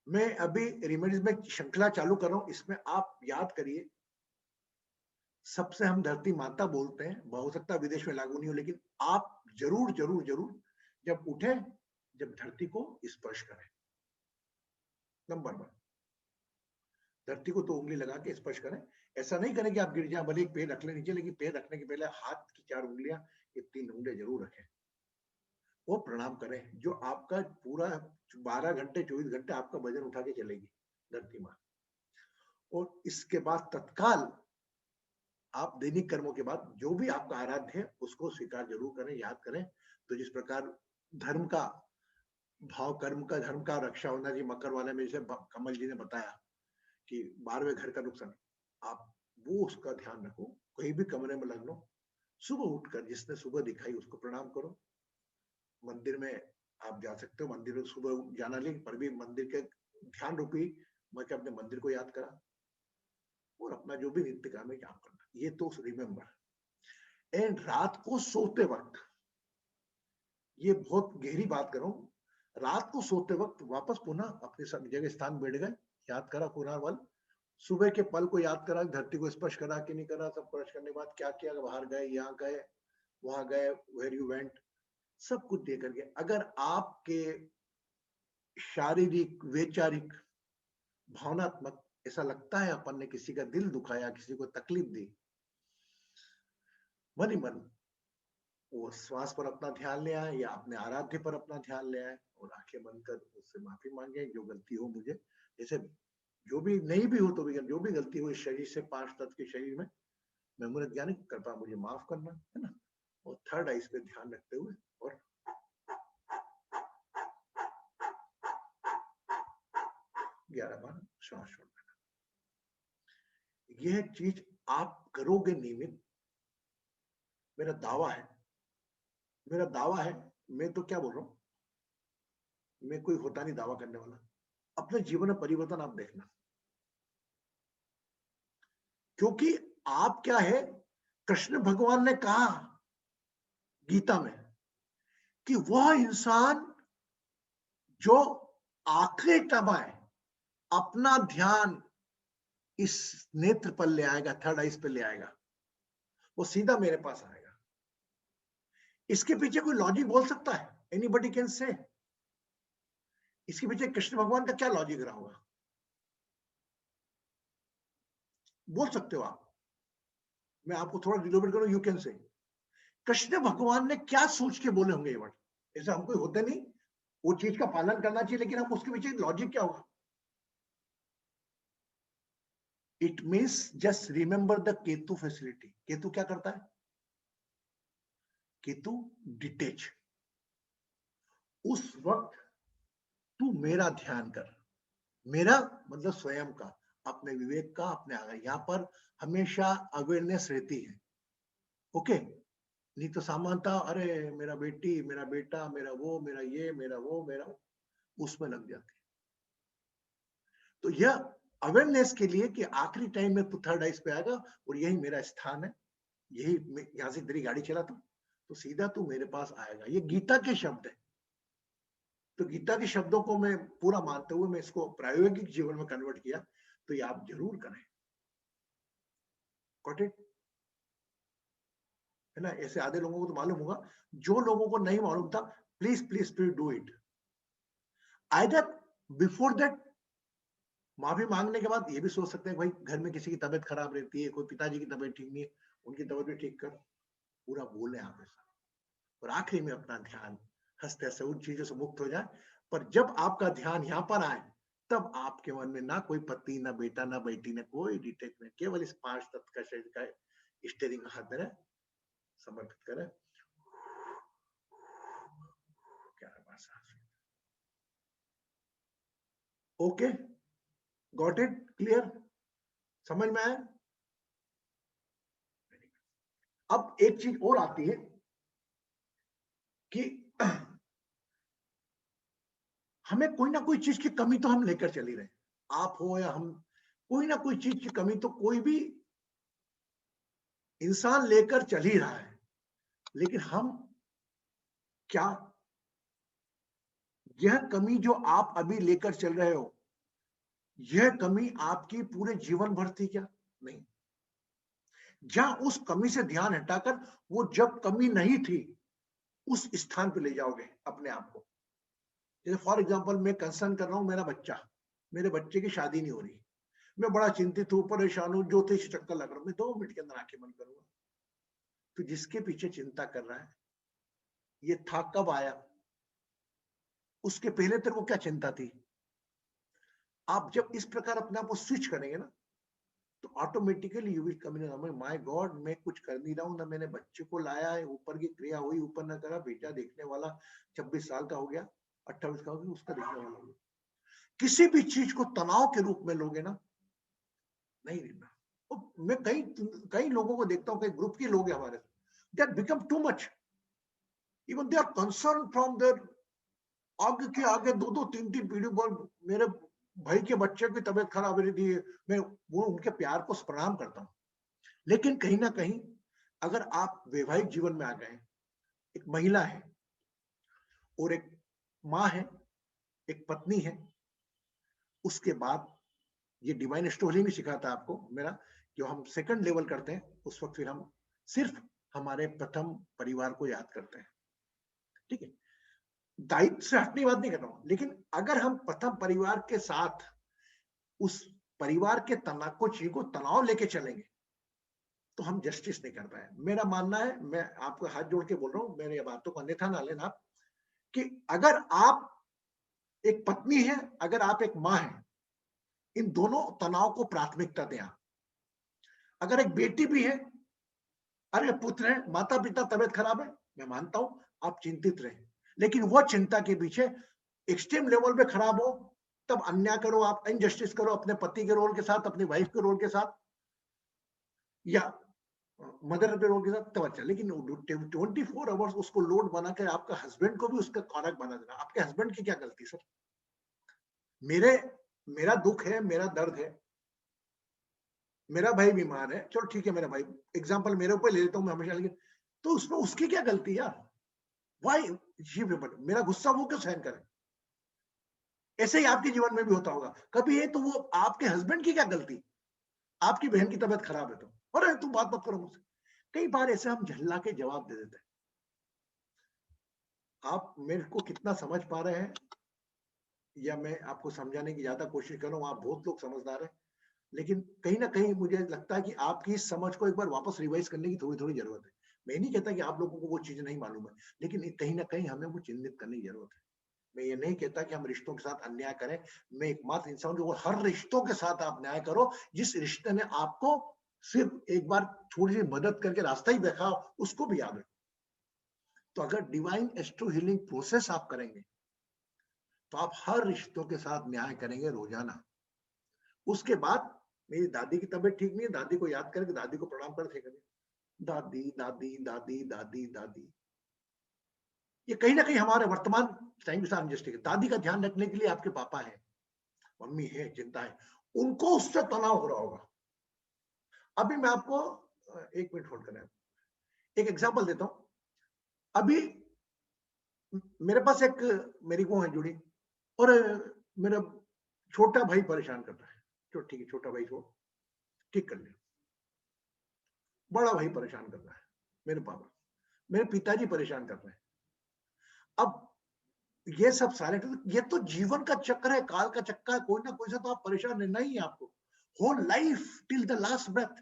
A: मैं अभी रेमेडीज में श्रृंखला चालू कर रहा हूं, इसमें आप याद करिए, सबसे हम धरती माता बोलते हैं, हो सकता है विदेश में लागू नहीं हो, लेकिन आप जरूर जरूर जरूर जब उठे, जब धरती को स्पर्श करें। नंबर 1, धरती को तो उंगली लगा के स्पर्श करें। ऐसा नहीं करें कि आप गिर जाए, भले एक पैर रख ले नीचे, लेकिन पैर रखने के पहले हाथ की 4 उंगलियां, ये 3 उंगलियां जरूर रखें। वो प्रणाम करें, जो आपका पूरा 12 घंटे 24 घंटे आपका वजन उठा के चलेगी धरती माँ। और इसके बाद तत्काल आप दैनिक कर्मों के बाद जो भी आपका आराध्य है उसको स्वीकार जरूर करें, याद करें। तो जिस प्रकार धर्म का भाव, कर्म का, धर्म का रक्षा होना जी, मकर वाले में जैसे कमल जी ने बताया कि 12वें घर का नुकसान, आप वो उसका ध्यान रखो। कहीं भी कमरे में लग लो, सुबह उठकर जिसने सुबह दिखाई उसको प्रणाम करो। मंदिर में आप जा सकते हो, मंदिर में सुबह जाना नहीं, पर भी मंदिर के ध्यान रूपी मैं क्या अपने मंदिर को याद करा, और अपना जो भी नित्य काम है काम करना। ये तो रिमेम्बर। एंड रात को सोते वक्त, ये बहुत गहरी बात करूं, रात को सोते वक्त वापस पुनः अपने सब जगह स्थान बैठ गए, याद करा पुनः वल, सुबह के पल को याद करा, धरती को स्पर्श करा कि नहीं करा, सब स्पर्श करने के बाद क्या किया, बाहर गए, यहाँ गए, वहां गए, वेयर यू वेंट, सब कुछ दे करके। अगर आपके शारीरिक, वैचारिक, भावनात्मक ऐसा लगता है अपन ने किसी का दिल दुखाया, किसी को तकलीफ दी, मन ही मन वो श्वास पर अपना ध्यान ले आए या अपने आराध्य पर अपना ध्यान ले आए और आंखें बंद कर उससे माफी मांगे, जो गलती हो मुझे, जैसे जो भी नहीं भी हो तो भी, जो भी गलती हो इस शरीर से, 5 तत्व के शरीर में, मैं मूर्त ज्ञानी कृपा मुझे माफ करना, है ना। और थर्ड आइस पे ध्यान रखते हुए और 11 बार श्वास छोड़ना। यह चीज आप करोगे नियमित, मेरा दावा है, मैं तो क्या बोल रहा हूं, मैं कोई होता नहीं दावा करने वाला, अपने जीवन में परिवर्तन आप देखना। क्योंकि आप क्या है, कृष्ण भगवान ने कहा गीता में कि वह इंसान जो आखिरी समय अपना ध्यान इस नेत्र पर ले आएगा, थर्ड आइस पे ले आएगा, वो सीधा मेरे पास आएगा। इसके पीछे कोई लॉजिक बोल सकता है? Anybody can say. इसके पीछे कृष्ण भगवान का क्या लॉजिक रहा होगा? बोल सकते हो आप, मैं आपको थोड़ा डिलोबरेट करूं, यू कैन से। कृष्ण भगवान ने क्या सोच के बोले होंगे ये वर्ड? ऐसा हम कोई होते नहीं, वो चीज का पालन करना चाहिए, लेकिन हम उसके पीछे लॉजिक क्या होगा? It means just remember the Ketu facility. Ketu क्या करता है? केतु डिटेच। उस वक्त तू मेरा ध्यान कर, मेरा मतलब स्वयं का, अपने विवेक का, अपने आगे, यहां पर हमेशा अवेयरनेस रहती है। ओके, नहीं तो सामान्यता अरे मेरा बेटी, मेरा बेटा, मेरा वो, मेरा ये, मेरा वो, मेरा उसमें लग जाती है। तो यह अवेयरनेस के लिए कि आखिरी टाइम में तो थर्ड आइस पे आएगा और यही मेरा स्थान है, यही मैं यहां से तेरी गाड़ी चलाता हूं तो सीधा तू मेरे पास आएगा। ये गीता के शब्द है। तो गीता के शब्दों को मैं पूरा मानते हुए मैं इसको प्रायोगिक जीवन में कन्वर्ट किया, तो ये आप जरूर करें। Got it? है ना। ऐसे आधे लोगों को तो मालूम होगा, जो लोगों को नहीं मालूम था, please please please do it. Either before that, माफी मांगने के बाद ये भी सोच सकते हैं भाई घर में किसी की तबीयत खराब रहती है, कोई पिताजी की तबीयत ठीक नहीं है, उनकी तबीयत भी ठीक कर, पूरा बोले आप ऐसा। और आखिरी में अपना ध्यान हंसते हंसते उन चीजों से मुक्त हो जाए। पर जब आपका ध्यान यहाँ पर आए, तब आपके मन में ना कोई पति, ना बेटा, ना बेटी, ना कोई डिटेच नहीं, केवल इस 5 तत्व का शरीर का स्टीयरिंग हाथ में समर्पित करें। Okay, got it? क्लियर? समझ में आया? अब एक चीज और आती है कि हमें कोई ना कोई चीज की कमी तो हम लेकर चल ही रहे, आप हो या हम, कोई ना कोई चीज की कमी तो कोई भी इंसान लेकर चल ही रहा है। लेकिन हम क्या, यह कमी जो आप अभी लेकर चल रहे हो, यह कमी आपकी पूरे जीवन भर थी क्या? नहीं। जहां उस कमी से ध्यान हटाकर वो जब कमी नहीं थी उस स्थान पे ले जाओगे अपने आप को। जैसे फॉर एग्जांपल मैं कंसर्न कर रहा हूं, मेरा बच्चा, मेरे बच्चे की शादी नहीं हो रही, मैं बड़ा चिंतित हूं, परेशान हूं, ज्योतिष चक्कर लग रहा हूं, मैं 2 मिनट के अंदर आंखें बंद करूंगा। तो जिसके पीछे चिंता कर रहा है, ये था कब आया? उसके पहले तेरे को क्या चिंता थी? आप जब इस प्रकार अपने आप को स्विच करेंगे ना, तो automatically you will come in, my God, मैं कुछ कर नहीं रहा हूं ना, मैंने बच्चे को लाया है, ऊपर की क्रिया हुई, ऊपर ना करा, बेटा देखने वाला 26 साल का हो गया, 28 का हो गया, उसका देखने वाला हो गया। किसी भी चीज को तनाव के रूप में लोगे ना, नहीं लेना। मैं कई लोगों को देखता हूं, कई ग्रुप के लोग हैं हमारे, they are become too much, even they are concern from there, आगे के आगे 2-2, 3-3 पीढ़ी पर मेरे भाई के बच्चे की तबीयत खराब हो रही थी, मैं वो उनके प्यार को प्रणाम करता हूं। लेकिन कहीं ना कहीं अगर आप वैवाहिक जीवन में आ गए, एक महिला है और एक माँ है, एक पत्नी है, उसके बाद ये डिवाइन स्टोरी में सिखाता है आपको मेरा, जो हम सेकंड लेवल करते हैं उस वक्त फिर हम सिर्फ हमारे प्रथम परिवार को याद करते हैं। ठीक है, दायित्व से हटने की बात नहीं कर रहा हूं, लेकिन अगर हम प्रथम परिवार के साथ उस परिवार के तनाव को तनाव लेके चलेंगे तो हम जस्टिस नहीं कर पाए। मेरा मानना है, मैं आपको हाथ जोड़ के बोल रहा हूं, मेरी बातों को अन्यथा ना लेना आप, कि अगर आप एक पत्नी है, अगर आप एक मां है, इन दोनों तनाव को प्राथमिकता दें आप। अगर एक बेटी भी है, अरे पुत्र है, माता पिता तबियत खराब है, मैं मानता हूं आप चिंतित रहे, लेकिन वो चिंता के पीछे एक्सट्रीम लेवल पे खराब हो तब अन्याय करो, आप इनजस्टिस करो अपने पति के रोल के साथ, अपनी वाइफ के रोल के साथ, या मदर के रोल के साथ, तब अच्छा। लेकिन 24 आवर्स उसको लोड बना के आपका हस्बैंड को भी उसका कारक बना देना, आपके हस्बैंड की क्या गलती सर? मेरा दुख है, मेरा दर्द है, मेरा भाई बीमार है, चलो ठीक है, मेरा भाई एग्जांपल मेरे ऊपर ले लेता हूं मैं हमेशा, लेकिन तो उसमें उसकी क्या गलती यार? वाई मेरा गुस्सा वो क्यों सहन करे? ऐसे ही आपके जीवन में भी होता होगा कभी है, तो वो आपके हस्बैंड की क्या गलती? आपकी बहन की तबीयत खराब है तो, अरे तुम बात मत करो मुझसे। कई बार ऐसे हम झल्ला के जवाब दे देते हैं। आप मेरे को कितना समझ पा रहे हैं या मैं आपको समझाने की ज्यादा कोशिश कर रहा हूं, आप बहुत लोग समझदार हैं, लेकिन कहीं ना कहीं मुझे लगता है कि आपकी इस समझ को एक बार वापस रिवाइज करने की थोड़ी थोड़ी जरूरत है। मैं नहीं कहता कि आप लोगों को वो चीज नहीं मालूम है, लेकिन कहीं ना कहीं हमें वो चिन्हित करने की जरूरत है। मैं ये नहीं कहता कि हम रिश्तों के साथ अन्याय करें, मैं एकमात्र इंसान जो हर रिश्तों के साथ आप न्याय करो, जिस रिश्ते ने आपको सिर्फ एक बार थोड़ी सी मदद करके रास्ता ही देखा, उसको भी याद रखो। तो अगर डिवाइन एस्ट्रो हीलिंग प्रोसेस आप करेंगे तो आप हर रिश्तों के साथ न्याय करेंगे रोजाना। उसके बाद मेरी दादी की तबीयत ठीक नहीं है, दादी को याद करके दादी को प्रणाम करते करेंगे, दादी दादी दादी दादी दादी। ये कहीं ना कहीं हमारे वर्तमान टाइम के साथ जस्टिस है। दादी का ध्यान रखने के लिए आपके पापा है, मम्मी है, चिंता है, उनको उससे तनाव हो रहा होगा। अभी मैं आपको 1 मिनट होल्ड करें, एक एग्जांपल देता हूं। अभी मेरे पास एक मेरी वो है जुड़ी, और मेरा छोटा भाई परेशान करता है, तो ठीक है छोटा भाई को ठीक कर लिया, बड़ा भाई परेशान कर रहा है, मेरे पापा, मेरे पिताजी परेशान कर रहे हैं। अब ये सब सारे, ये तो जीवन का चक्र है, काल का चक्कर है, कोई ना कोई से तो आप परेशान रहना ही है आपको, whole life till the last breath.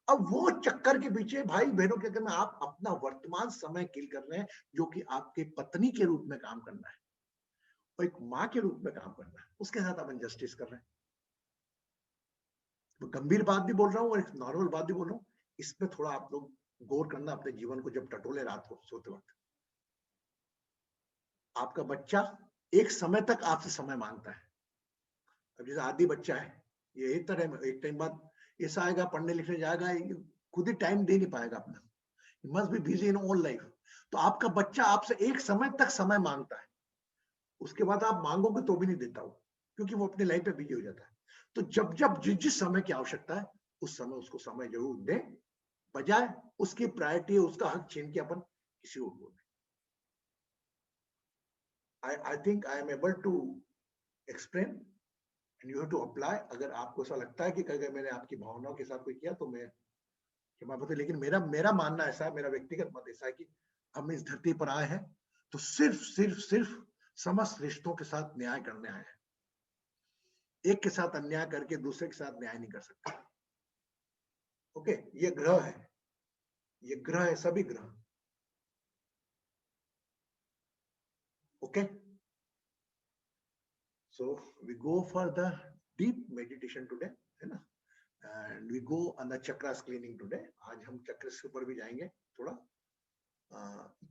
A: अब वो चक्कर के पीछे भाई बहनों के में आप अपना वर्तमान समय किल कर रहे हैं, जो कि आपके पत्नी के रूप में काम करना है और एक मां के रूप में काम करना है, उसके साथ आप इनजस्टिस कर रहे हैं। तो गंभीर बात भी बोल रहा हूँ और एक नॉर्मल बात भी बोल रहा हूँ, इसमें थोड़ा आप लोग गौर करना अपने जीवन को जब टटोले रात को सोते वक्त। आपका बच्चा एक समय तक आपसे समय मांगता है। अब जैसे आदि बच्चा है, ये एक तरह में एक टाइम बाद ऐसा आएगा, पढ़ने लिखने जाएगा, खुद ही टाइम दे नहीं पाएगा अपना, must be busy in all life. तो आपका बच्चा आपसे एक समय तक समय मांगता है, उसके बाद आप मांगोगे तो भी नहीं देता वो, क्योंकि वो अपनी लाइफ पे बिजी हो जाता है। तो जब जब जिस समय की आवश्यकता है उस समय उसको समय जरूर दें, बजाय उसकी प्रायोरिटी उसका हक छीन के अपन किसी और को दें। I think I am able to explain and you have to apply। अगर आपको ऐसा लगता है कि अगर मैंने आपकी भावनाओं के साथ कोई किया तो मैं क्षमा पाते, लेकिन मेरा मानना ऐसा है, मेरा व्यक्तिगत मत ऐसा है कि हम इस धरती पर आए हैं तो सिर्फ समस्त रिश्तों के साथ न्याय करने आए हैं। एक के साथ अन्याय करके दूसरे के साथ न्याय नहीं कर सकते। ओके, ये ग्रह है, ये ग्रह है, सभी ग्रह। Okay, so we go for the deep meditation today, है ना, and we go on the chakras cleaning today। आज हम चक्रस के ऊपर भी जाएंगे थोड़ा।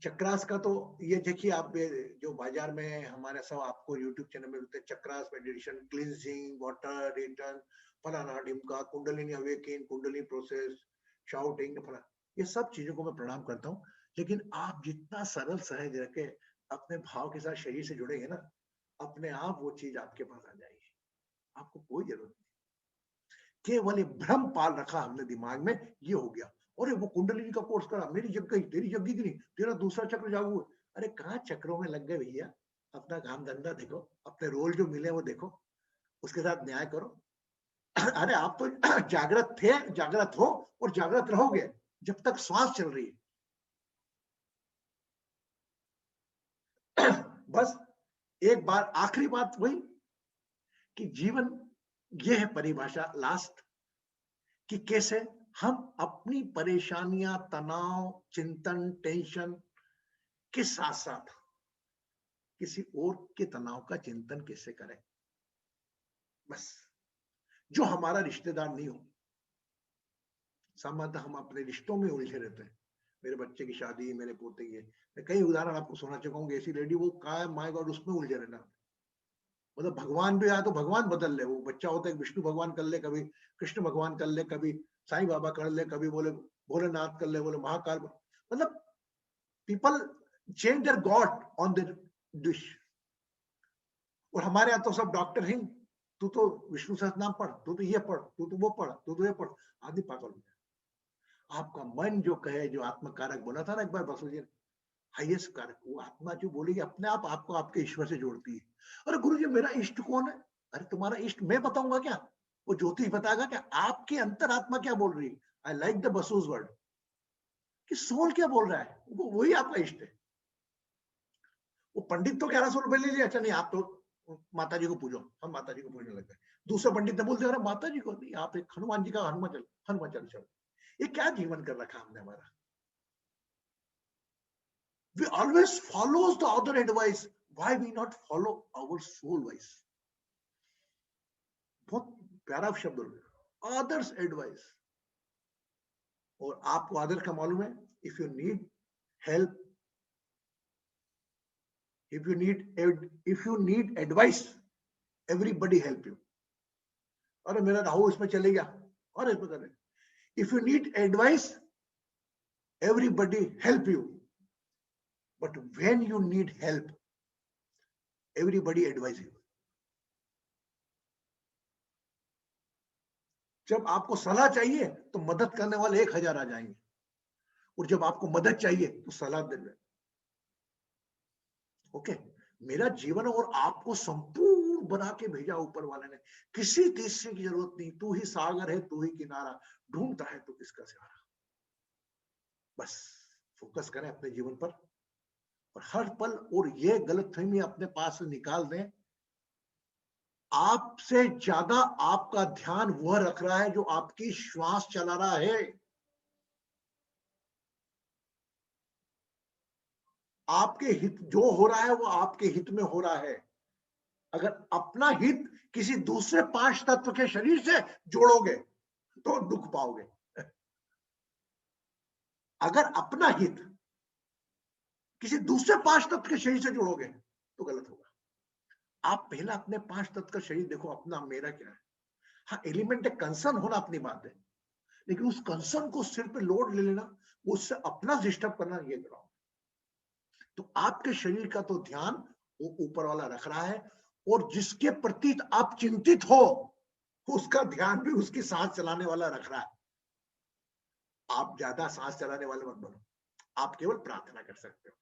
A: चक्रास का तो ये देखिए, आप जो बाजार में हमारे सब आपको YouTube चैनल में मिलते हैं, chakras meditation, cleansing, water return, फलाना ढिमका, kundalini awakening, kundalini process, shouting, फलाना, ये सब चीजों को मैं प्रणाम करता हूँ। लेकिन आप जितना सरल सहज रह के अपने भाव के साथ शरीर से जुड़ेंगे ना, अपने आप वो चीज आपके पास आ जाएगी, आपको कोई जरूरत नहीं। केवल ये भ्रम पाल रखा हमने दिमाग में, ये हो गया, अरे वो कुंडलिनी का कोर्स करा, मेरी जग गई, तेरी जग गई नहीं, तेरा दूसरा चक्र जागू। अरे कहाँ चक्रों में लग गए भैया, अपना काम धंधा देखो, अपने रोल जो मिले वो देखो, उसके साथ न्याय करो। अरे आप तो जागृत थे, जागृत हो और जागृत रहोगे। जब तक श्वास चल रही है। बस एक बार आखिरी बात वही कि जीवन ये है परिभाषा लास्ट, कि कैसे हम अपनी परेशानियां, तनाव, चिंतन, टेंशन के साथ साथ किसी और के तनाव का चिंतन कैसे करें। बस जो हमारा रिश्तेदार नहीं हो, सामान्यतः हम अपने रिश्तों में उलझे रहते हैं। मेरे बच्चे की शादी, मेरे पोते की, मैं कई उदाहरण आपको सुना चुका हूँ। ऐसी लेडी वो कहा, माय गॉड, उसमें उलझे रहना। मतलब भगवान भी आया तो भगवान बदल ले, वो बच्चा होता है विष्णु भगवान कर ले, कभी कृष्ण भगवान कर ले, कभी साईं बाबा कर ले, कभी बोले भोलेनाथ कर ले, बोले महाकाल। मतलब people change their God on their dish. और हमारे यहाँ तो सब डॉक्टर हैं, तू तो विष्णु सहस्त्रनाम पढ़, तू तो ये पढ़, तू तो वो पढ़, तू तो ये पढ़। आदमी पागल हो गया। आपका मन जो कहे, जो आत्मकारक बोला था ना एक बार बसु जी ने, हाईएस्ट कारक, वो आत्मा जो बोलेगी अपने आप आपको आपके ईश्वर से जोड़ती है। अरे गुरु जी मेरा इष्ट कौन है? अरे तुम्हारा इष्ट मैं बताऊंगा क्या? वो ज्योतिष बताएगा क्या? आपकी अंतरात्मा क्या बोल रही है? आई लाइक द बसूज वर्ड कि सोल क्या बोल रहा है, वो वही आपका इष्ट है। वो पंडित तो 1100 रुपए ले लिया, अच्छा नहीं आप तो माता जी को पूजो, हम माता जी को पूजने लग गए। दूसरे पंडित ने बोल दिया अरे माता जी को नहीं, आप एक हनुमान जी का हनुमान चल। ये क्या जीवन कर रखा हमने हमारा? We always follows the other advice. Why we not follow our soul wise? बहुत प्यारा शब्द है, others advice. और आपको अदर का मालूम है, if you need help, if you need advice, everybody help you. अरे मेरा राहु इसमें चले गया, अरे इसमें कर, if you need advice, everybody help you. But when you need help, everybody advise you. जब आपको सलाह चाहिए तो मदद करने वाले 1000 आ जाएंगे, और जब आपको मदद चाहिए तो सलाह दे रहे। ओके, मेरा जीवन और आपको संपूर्ण बना के भेजा ऊपर वाले ने, किसी तीसरे की जरूरत नहीं। तू ही सागर है, तू ही किनारा, ढूंढता है तो किसका सहारा। बस फोकस करें अपने जीवन पर, और हर पल, और ये गलतफहमी अपने पास से निकाल दें, आपसे ज्यादा आपका ध्यान वह रख रहा है जो आपकी श्वास चला रहा है। आपके हित जो हो रहा है वो आपके हित में हो रहा है। अगर अपना हित किसी दूसरे 5 तत्व के शरीर से जोड़ोगे तो दुख पाओगे। अगर अपना हित किसी दूसरे 5 तत्व के शरीर से जोड़ोगे तो गलत होगा। आप पहला अपने 5 तत्व का शरीर देखो, अपना मेरा क्या है। हाँ, एलिमेंट है, कंसर्न होना अपनी बात है, लेकिन उस कंसर्न को सिर पे लोड ले लेना, उससे अपना डिस्टर्ब करना, ये ग्राउंड। तो आपके शरीर का तो ध्यान वो ऊपर वाला रख रहा है, और जिसके प्रति आप चिंतित हो उसका ध्यान भी उसकी सांस चलाने वाला रख रहा है। आप ज्यादा सांस चलाने वाले मत बनो, आप केवल प्रार्थना कर सकते हो।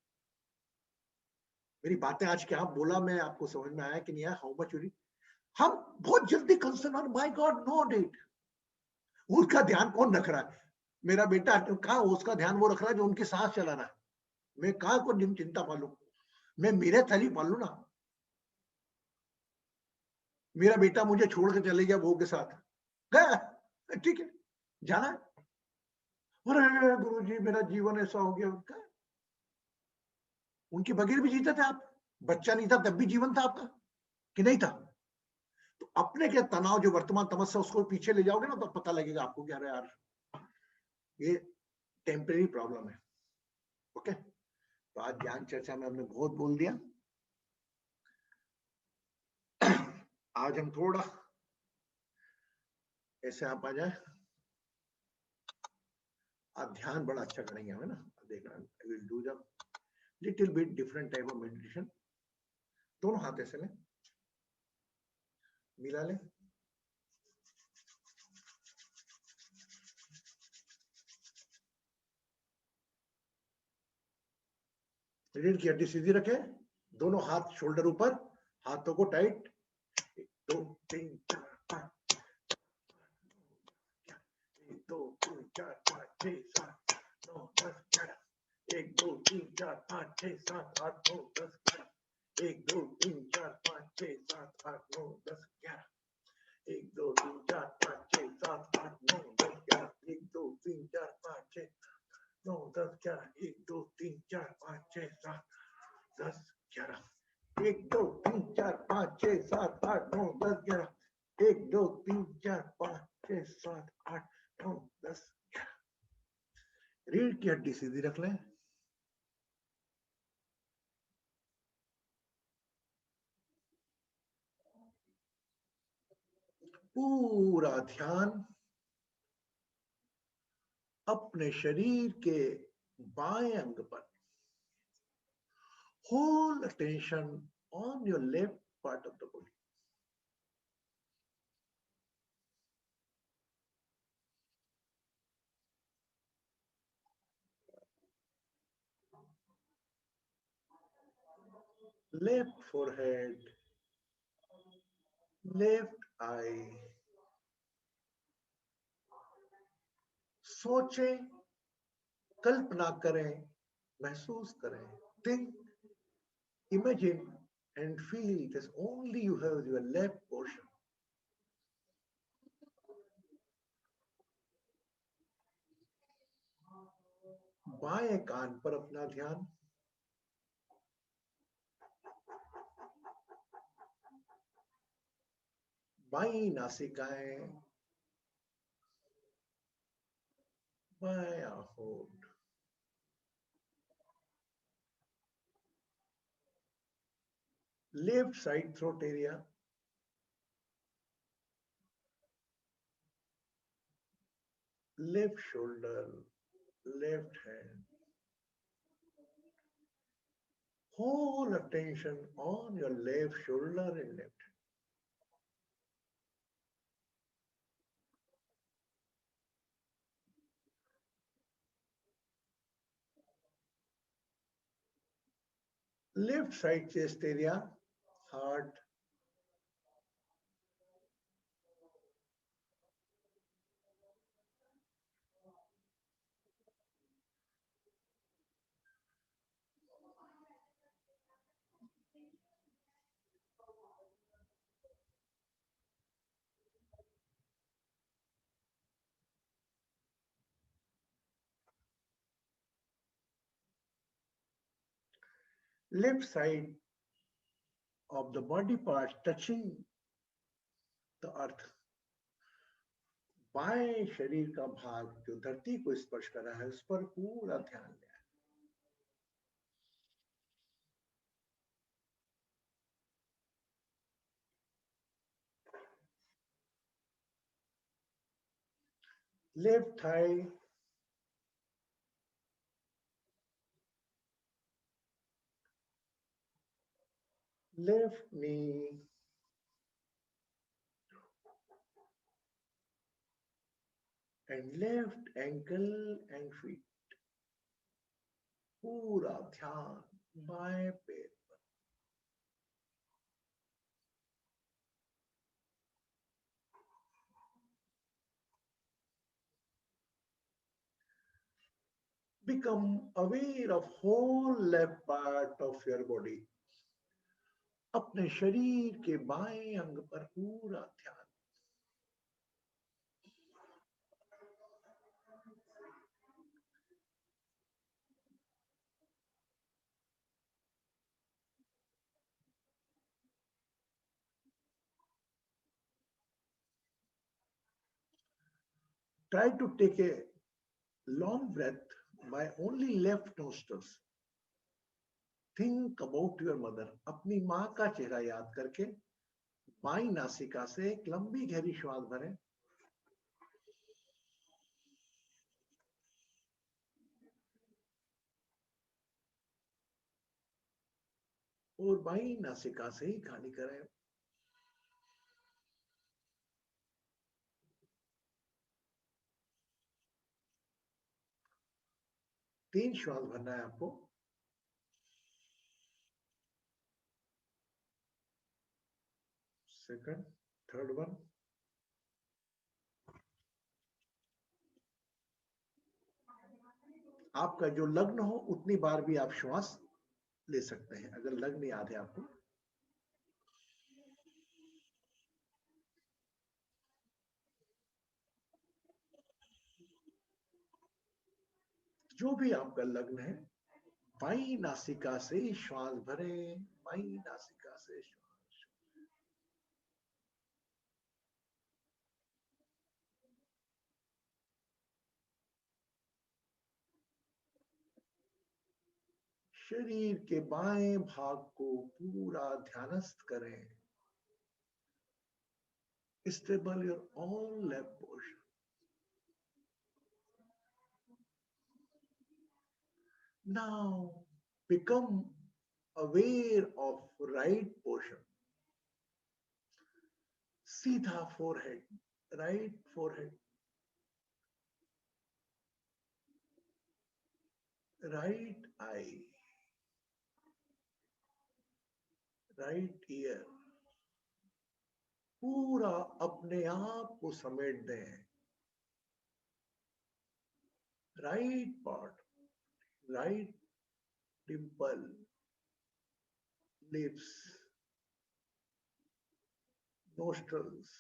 A: मेरी बातें आज क्या बोला मैं, आपको समझ में आया कि नहीं आया? हाउ मच यूरी, हम बहुत जल्दी कंसर्न और माय गॉड नो डेट, उसका ध्यान कौन रख रहा है? मेरा बेटा कहाँ, उसका ध्यान वो रख रहा है जो उनकी सांस चला रहा है। मैं कहाँ को चिंता पालू, मैं मेरे थैली पालू ना। मेरा बेटा मुझे छोड़ के चले गया बहू के साथ, गया, ठीक है, जाना है। अरे गुरु जी मेरा जीवन ऐसा हो गया, उनका, उनके बगैर भी जीते थे आप, बच्चा नहीं था तब भी जीवन था आपका कि नहीं था? तो अपने के तनाव जो वर्तमान तमस्या, उसको पीछे ले जाओगे ना तो पता लगेगा आपको कि अरे यार ये टेम्परेरी प्रॉब्लम है। ओके, तो आज ज्ञान चर्चा में हमने बहुत बोल दिया। आज हम थोड़ा ऐसे आप आ जाए, आज ध्यान बड़ा अच्छा करेंगे हमें ना, देखना, I will do the little bit different type of meditation. दोनों हाथ ऐसे लें, मिला लें, रीढ़ की हड्डी सीधी रखें, दोनों हाथ शोल्डर ऊपर, हाथों को टाइट, 1 2 3 4 5, 1 2 3 4 5 6 7 9 10 11 1 2 3 4 5 6 7 8 9 10 11 1 2 3 4 5 6 7 8 9 10 11 1 2 3 4 5 6 7 8 9 10 11 1 2 3 4 5 6 9 10 11 1 2 3 4 5 6 7 10 11 1 2 3 4 5 6 7 8 9 10 11 1 2 3 4 5 6 7 8 9 10 रीढ़ की हड्डी सीधी रख लें। पूरा ध्यान अपने शरीर के बाएं अंग पर। Whole attention on your left part of the body. Left forehead, left eye. सोचें, कल्पना करें, महसूस करें. Think, imagine and feel that only you have your left portion. बाएं कान पर अपना ध्यान. बाईं नासिकाएं, बायां होंठ. Left side throat area. Left shoulder, left hand. Whole attention on your left shoulder and left hand. Left side chest area, heart. Left side of the body parts touching the earth. बाएं शरीर का भाग जो धरती को स्पर्श कर रहा है उस पर पूरा ध्यान दें. Left thigh, left knee, and left ankle and feet. पूरा ध्यान बाएं पैर पर. Become aware of whole left part of your body. अपने शरीर के बाएं अंग पर पूरा ध्यान. Try to take a long breath by only left nostrils. Think about your mother. अपनी माँ का चेहरा याद करके बाईं नासिका से एक लंबी गहरी श्वास भरें. और बाईं नासिका से ही खाली करें. तीन श्वास भरना है आपको. Second, third one. आपका जो लग्न हो उतनी बार भी आप श्वास ले सकते हैं, अगर लग्न याद है आपको। जो भी आपका लग्न है, बाई नासिका से श्वास भरें, बाई नासिका से श्वास। शरीर के बाएं भाग को पूरा ध्यानस्थ करें। Stable your all leg portion. Now become aware of right portion. Seedha forehead, right forehead, right eye, right ear. पूरा अपने आप को समेट दें। Right part, right dimple, lips, nostrils,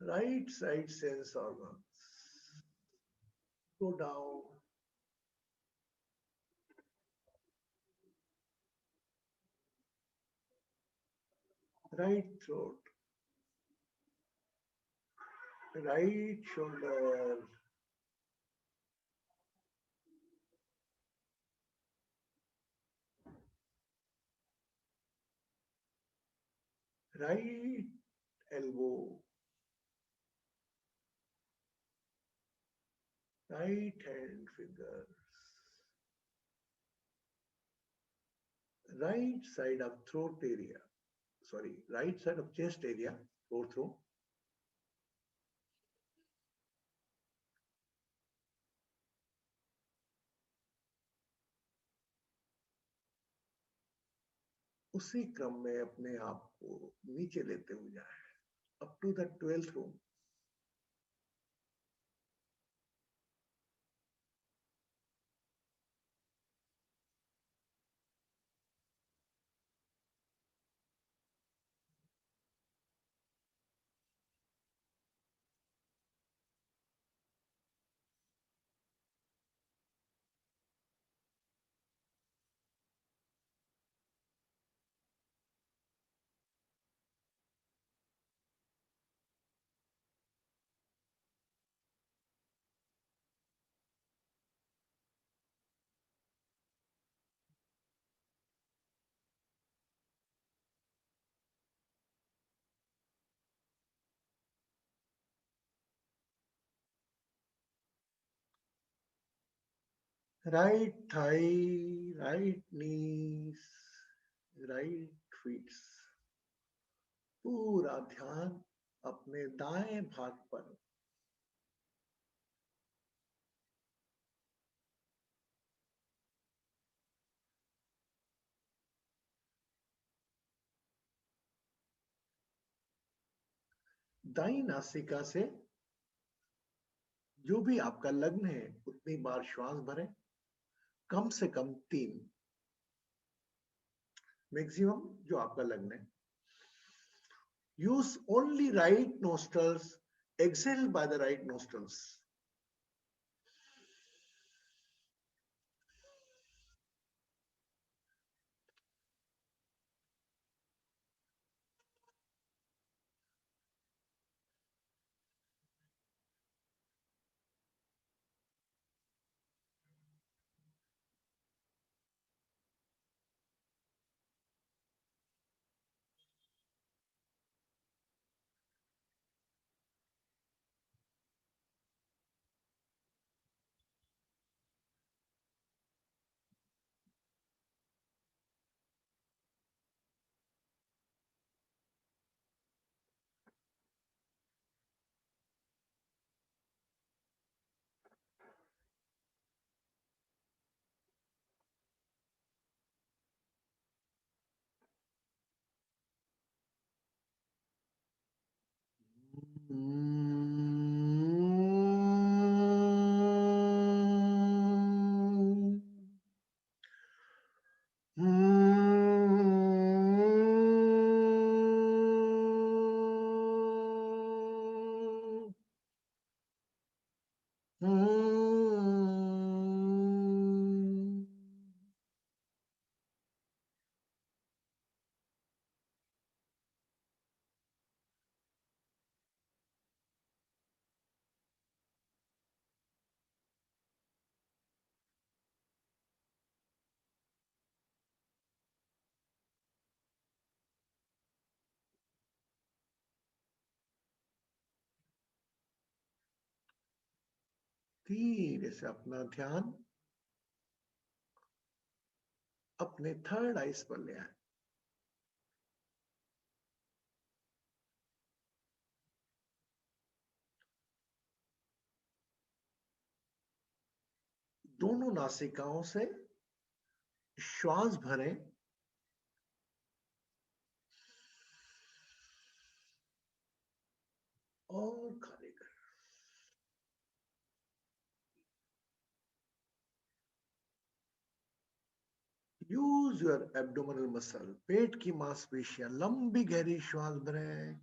A: right side sense organs. Go down. Right throat, right shoulder, right elbow, right hand fingers, right side of throat area, sorry, right side of chest area, fourth row. उसी क्रम में अपने आप को नीचे लेते हुए जाए, up to the 12th room. Right thigh, right knees, right feet. पूरा ध्यान अपने दाएं भाग पर। दाई नासिका से जो भी आपका लग्न है उतनी बार श्वास भरें, कम से कम 3, मैक्सिमम जो आपका लग्न है। Use only right nostrils, exhale by the right nostrils. धीरे से अपना ध्यान अपने थर्ड आइस पर ले आए। दोनों नासिकाओं से श्वास भरें और खाली करें। यूज योर एब्डोमिनल मसल, पेट की मांसपेशियां, लंबी गहरी श्वास भरें।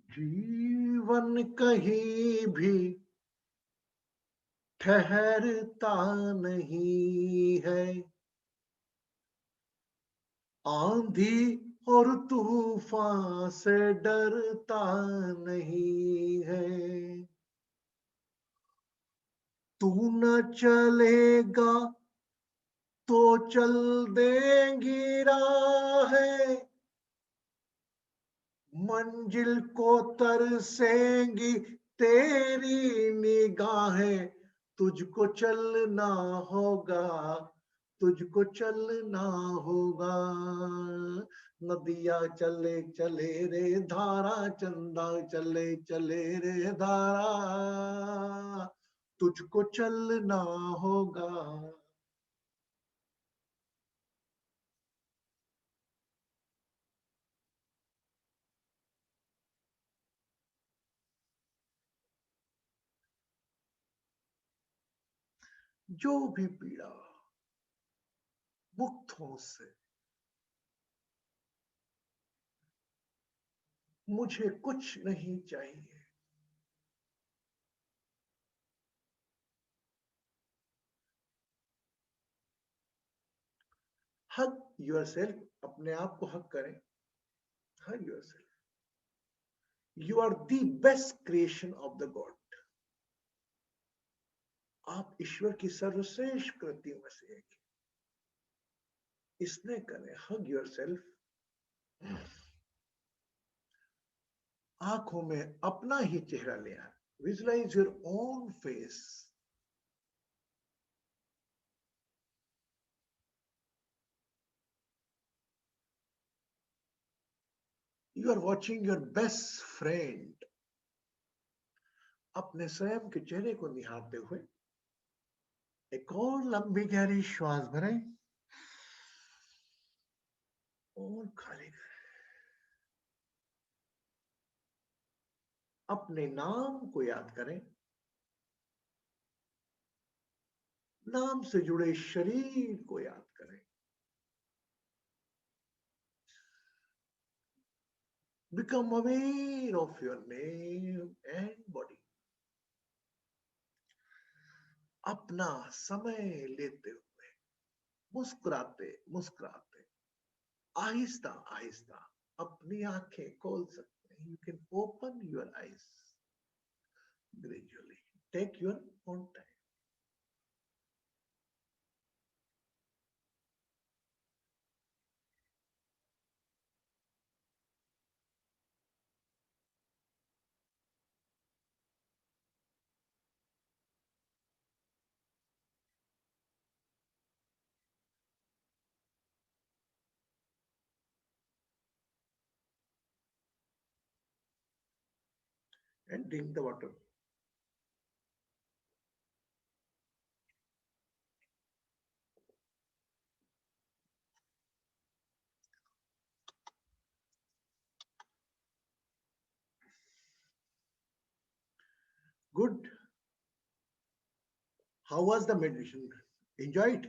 A: जीवन कहीं भी ठहरता नहीं है, आंधी और तूफान से डरता नहीं है। तू न चलेगा तो चल देंगी राहें, मंजिल को तरसेंगी तेरी निगाहें। तुझको चलना होगा, तुझको चलना होगा। नदियां चले चले रे धारा, चंदा चले चले रे धारा, तुझको चलना होगा। जो भी पीड़ा मुक्त हो उससे, मुझे कुछ नहीं चाहिए। हग योरसेल्फ, अपने आप को हग करें। हग yourself. You are the best creation of the God. आप ईश्वर की सर्वश्रेष्ठ कृतियों में से एक हैं। इसने करें, hug yourself. आंखों में अपना ही चेहरा ले आए. Visualize your own face. You are watching your best friend. अपने स्वयं के चेहरे को निहारते हुए एक और लंबी गहरी श्वास भरें और खाली करें. अपने नाम को याद करें. नाम से जुड़े शरीर को याद करें. Become aware of your name and body. अपना समय लेते हुए मुस्कुराते मुस्कुराते आहिस्ता आहिस्ता अपनी आंखें खोल सकते हैं. You can open your eyes gradually. Take your own time. And drink the water. Good. How was the meditation? Enjoy it?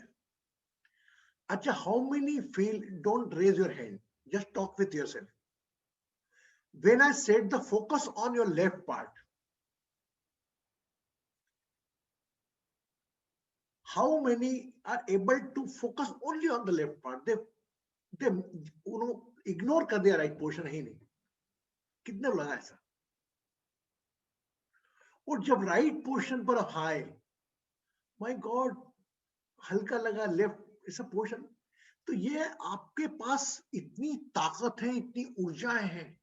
A: Acha, how many feel? Don't raise your hand. Just talk with yourself. When I said the focus on your left part, how many are able to focus only on the left part? They ignore कर दिया right portion ही नहीं. कितने लगा ऐसा? और जब right portion पर हाय, my God, हल्का लगा left ऐसा portion, तो ये आपके पास इतनी ताकत है, इतनी ऊर्जाएं हैं.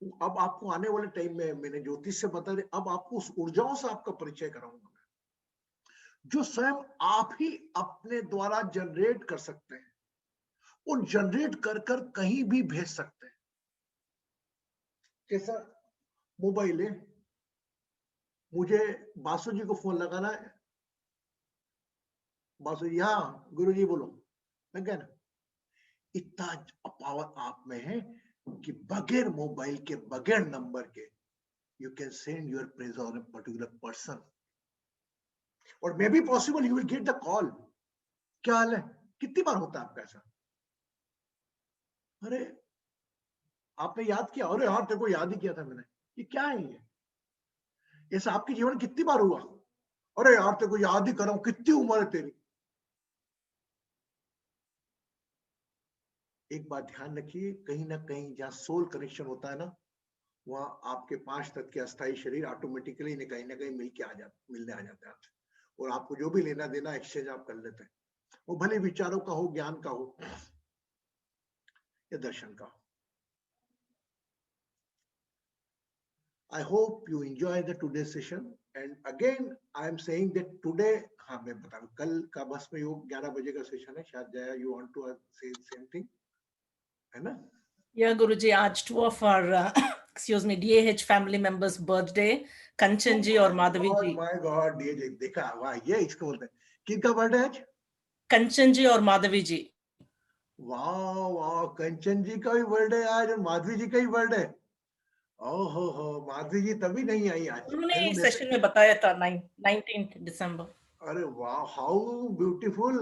A: अब आपको आने वाले टाइम में मैंने ज्योतिष से बता दे, अब आपको उस ऊर्जाओं से आपका परिचय कराऊंगा मैं, जो स्वयं आप ही अपने द्वारा जनरेट कर सकते हैं और जनरेट कर कर कहीं भी भेज सकते हैं. कैसा मोबाइल है, मुझे बासु जी को फोन लगाना है. बासु जी, हाँ गुरु जी बोलो. मैं कह ना, इतना पावर आप में है कि बगैर मोबाइल के, बगैर नंबर के, you can send your praise on a particular person, or maybe possible you will get the call. क्या हाल है? कितनी बार होता है आपका ऐसा? अरे आपने याद किया, अरे यार तेरे को याद ही किया था मैंने. ये क्या है? ये ऐसा आपके जीवन में कितनी बार हुआ? अरे यार तेरे को याद ही कर रहा हूं, कितनी उम्र है तेरी. एक बात ध्यान रखिए, कहीं ना कहीं जहां सोल कनेक्शन होता है ना, वहां आपके 5 तत्व के अस्थायी शरीर ऑटोमेटिकली कहीं ना कहीं मिलने आ जाते हैं. और आपको जो भी लेना देना एक्सचेंज आप कर लेते हैं, वो भले विचारों का हो, ज्ञान का हो या दर्शन का हो. I hope you enjoy the today's session, and again I am saying that today, हाँ मैं बता रहा हूँ, कल का भस्म योग 11 बजे का सेशन है. शायद Jaya, you want to say same thing, है ना?
G: Yeah, Guruji, आज 2 of our excuse me, DAH family members' birthday, Kanchan ji और माधवी जी.
A: My God, DAH देखा, वाह, ये इसको बोलते हैं. किनका बर्थडे आज?
G: कंचन जी और माधवी जी.
A: वाह वाह, कंचन जी का भी बर्थडे आज, माधवी जी का भी बर्थडे. ओहो हो, माधवी जी तभी नहीं आई आज.
G: उन्होंने सेशन में बताया था 19th December.
A: अरे वाह, how beautiful.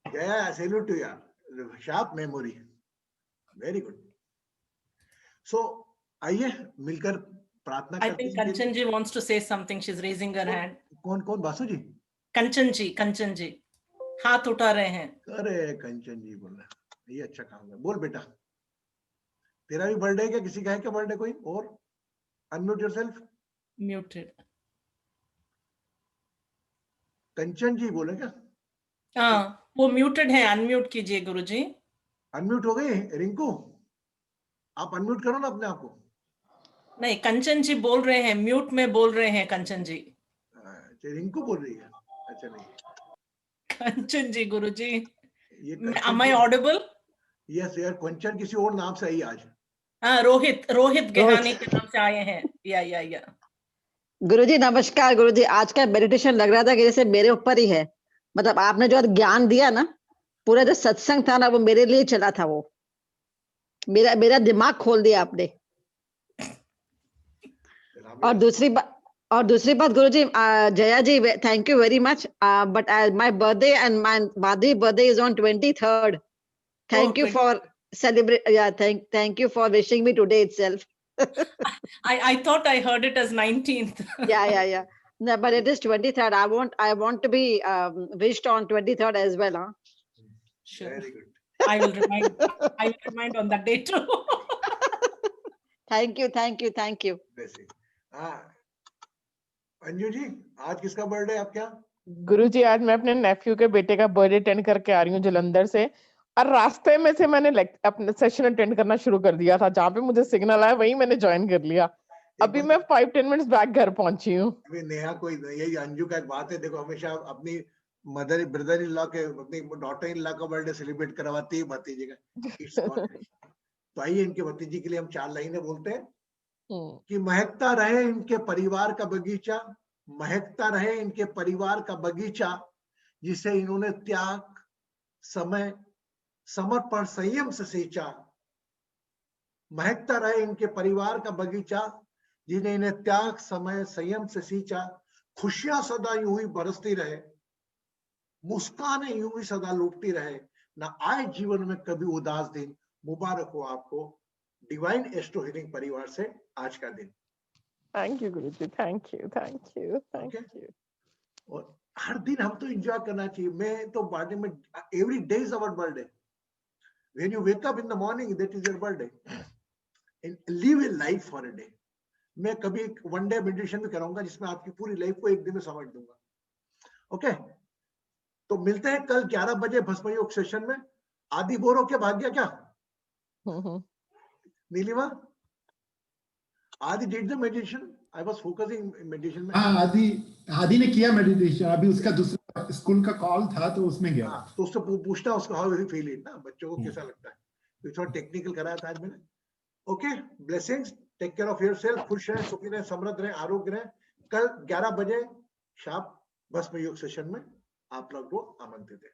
A: Yeah, salute to you. Sharp memory. Very good. So, आइए मिलकर प्रार्थना करते हैं.
G: I think Kanchan ji wants to say something. She's raising her hand.
A: कौन बासु जी?
G: कंचन जी हाथ उठा रहे हैं.
A: अरे कंचन जी बोल रहे हैं, ये अच्छा काम है. बोल बेटा. तेरा भी बर्थडे क्या, किसी का है क्या बर्थडे कोई और? Unmute yourself.
G: Muted.
A: कंचन जी बोले क्या?
G: हाँ, वो muted है, unmute कीजिए गुरुजी।
A: अनम्यूट हो गई रिंकू, आप अनम्यूट करो ना अपने आप को।
G: नहीं, कंचन जी बोल रहे हैं, म्यूट में बोल रहे हैं कंचन जी।
A: अच्छा, रिंकू बोल रही है, अच्छा नहीं
G: कंचन जी गुरुजी,
A: ये
G: am I audible?
A: यस यार, कंचन किसी और नाम से आई आज।
G: हाँ, रोहित गेहानी के नाम से आए हैं। या
H: गुरुजी नमस्कार। गुरुजी आज का मेडिटेशन लग रहा था कि जैसे मेरे ऊपर ही है, मतलब आपने जो ज्ञान दिया ना, पूरा जो सत्संग था ना, वो मेरे लिए चला था। वो मेरा दिमाग खोल दिया आपने। और दूसरी बात Guruji, Jaya ji thank you very much, but my birthday and my Madhavi birthday is on 23rd. Thank you for celebrate. Yeah, thank you for wishing me today itself.
G: I thought I heard it as 19th.
H: Yeah. No, but it is 23rd. I want to be wished on 23rd as well, huh?
G: Sure.
A: Very good.
G: I will remind on that day too.
H: Thank you.
A: वैसे हाँ, अंजू जी आज किसका birthday आपके यहाँ?
I: गुरुजी आज मैं अपने नेफ्यू के बेटे का बर्थडे अटेंड करके आ रही हूँ जलंधर से, और रास्ते में से मैंने अपने सेशन अटेंड करना शुरू कर दिया था। जहाँ पे मुझे सिग्नल आया वहीं मैंने ज्वाइन कर लिया। अभी मैं 5-10 मिनट्स बैक घर पहुंची हूँ।
A: अभी नेहा कोई यही अंजू का एक बात है, देखो हमेशा अपनी ब्रदर इन लॉ के, अपनी डॉटर इन लॉ का बर्थडे सेलिब्रेट करवाती है भतीजे का। तो आइए इनके भतीजी के लिए हम 4 लाइनें बोलते हैं कि महकता रहे इनके परिवार का बगीचा, महकता रहे इनके परिवार का बगीचा, जिसे इन्होंने त्याग, समय, समर्पण, संयम से सींचा। महकता रहे इनके परिवार का बगीचा, जिन्हें इन्हें त्याग, समय, संयम से सींचा। खुशियां सदा यूं ही बरसती रहे, मुस्कानें यूं ही सदा लूटती रहे, ना आए जीवन में कभी उदास दिन। मुबारक हो आपको डिवाइन एस्ट्रो हीलिंग परिवार से आज का दिन।
I: Thank you Guruji, thank you.
A: और हर दिन हम तो एंजॉय करना चाहिए। मैं तो बर्थडे में, every day is our birthday. When you wake up in the morning, that is your birthday. And live a life for a day. मैं कभी 1 डे मेडिटेशन भी कराऊंगा जिसमें आपकी पूरी लाइफ को 1 दिन में समझ दूंगा। ओके, तो मिलते हैं कल 11 बजे भस्म योग सेशन में। आदि बोर हो के भाग गया क्या? नीलिमा, आदि did the meditation? I was focusing meditation में।
D: हाँ, आदि ने किया मेडिटेशन। अभी उसका दूसरा स्कूल का कॉल था तो उसमें गया।
A: हाँ, तो उससे पूछना उसको हाउ यू फील इट ना, बच्चों को कैसा लगता है। तो थोड़ा टेक्निकल कराया था आज मैंने। Okay, blessings, take care of yourself. खुश रहें, सुखी रहें, समृद्ध रहें, आरोग्य रहें। कल 11 बजे शाम भस्म योग सेशन में आप लोग को आमंत्रित है।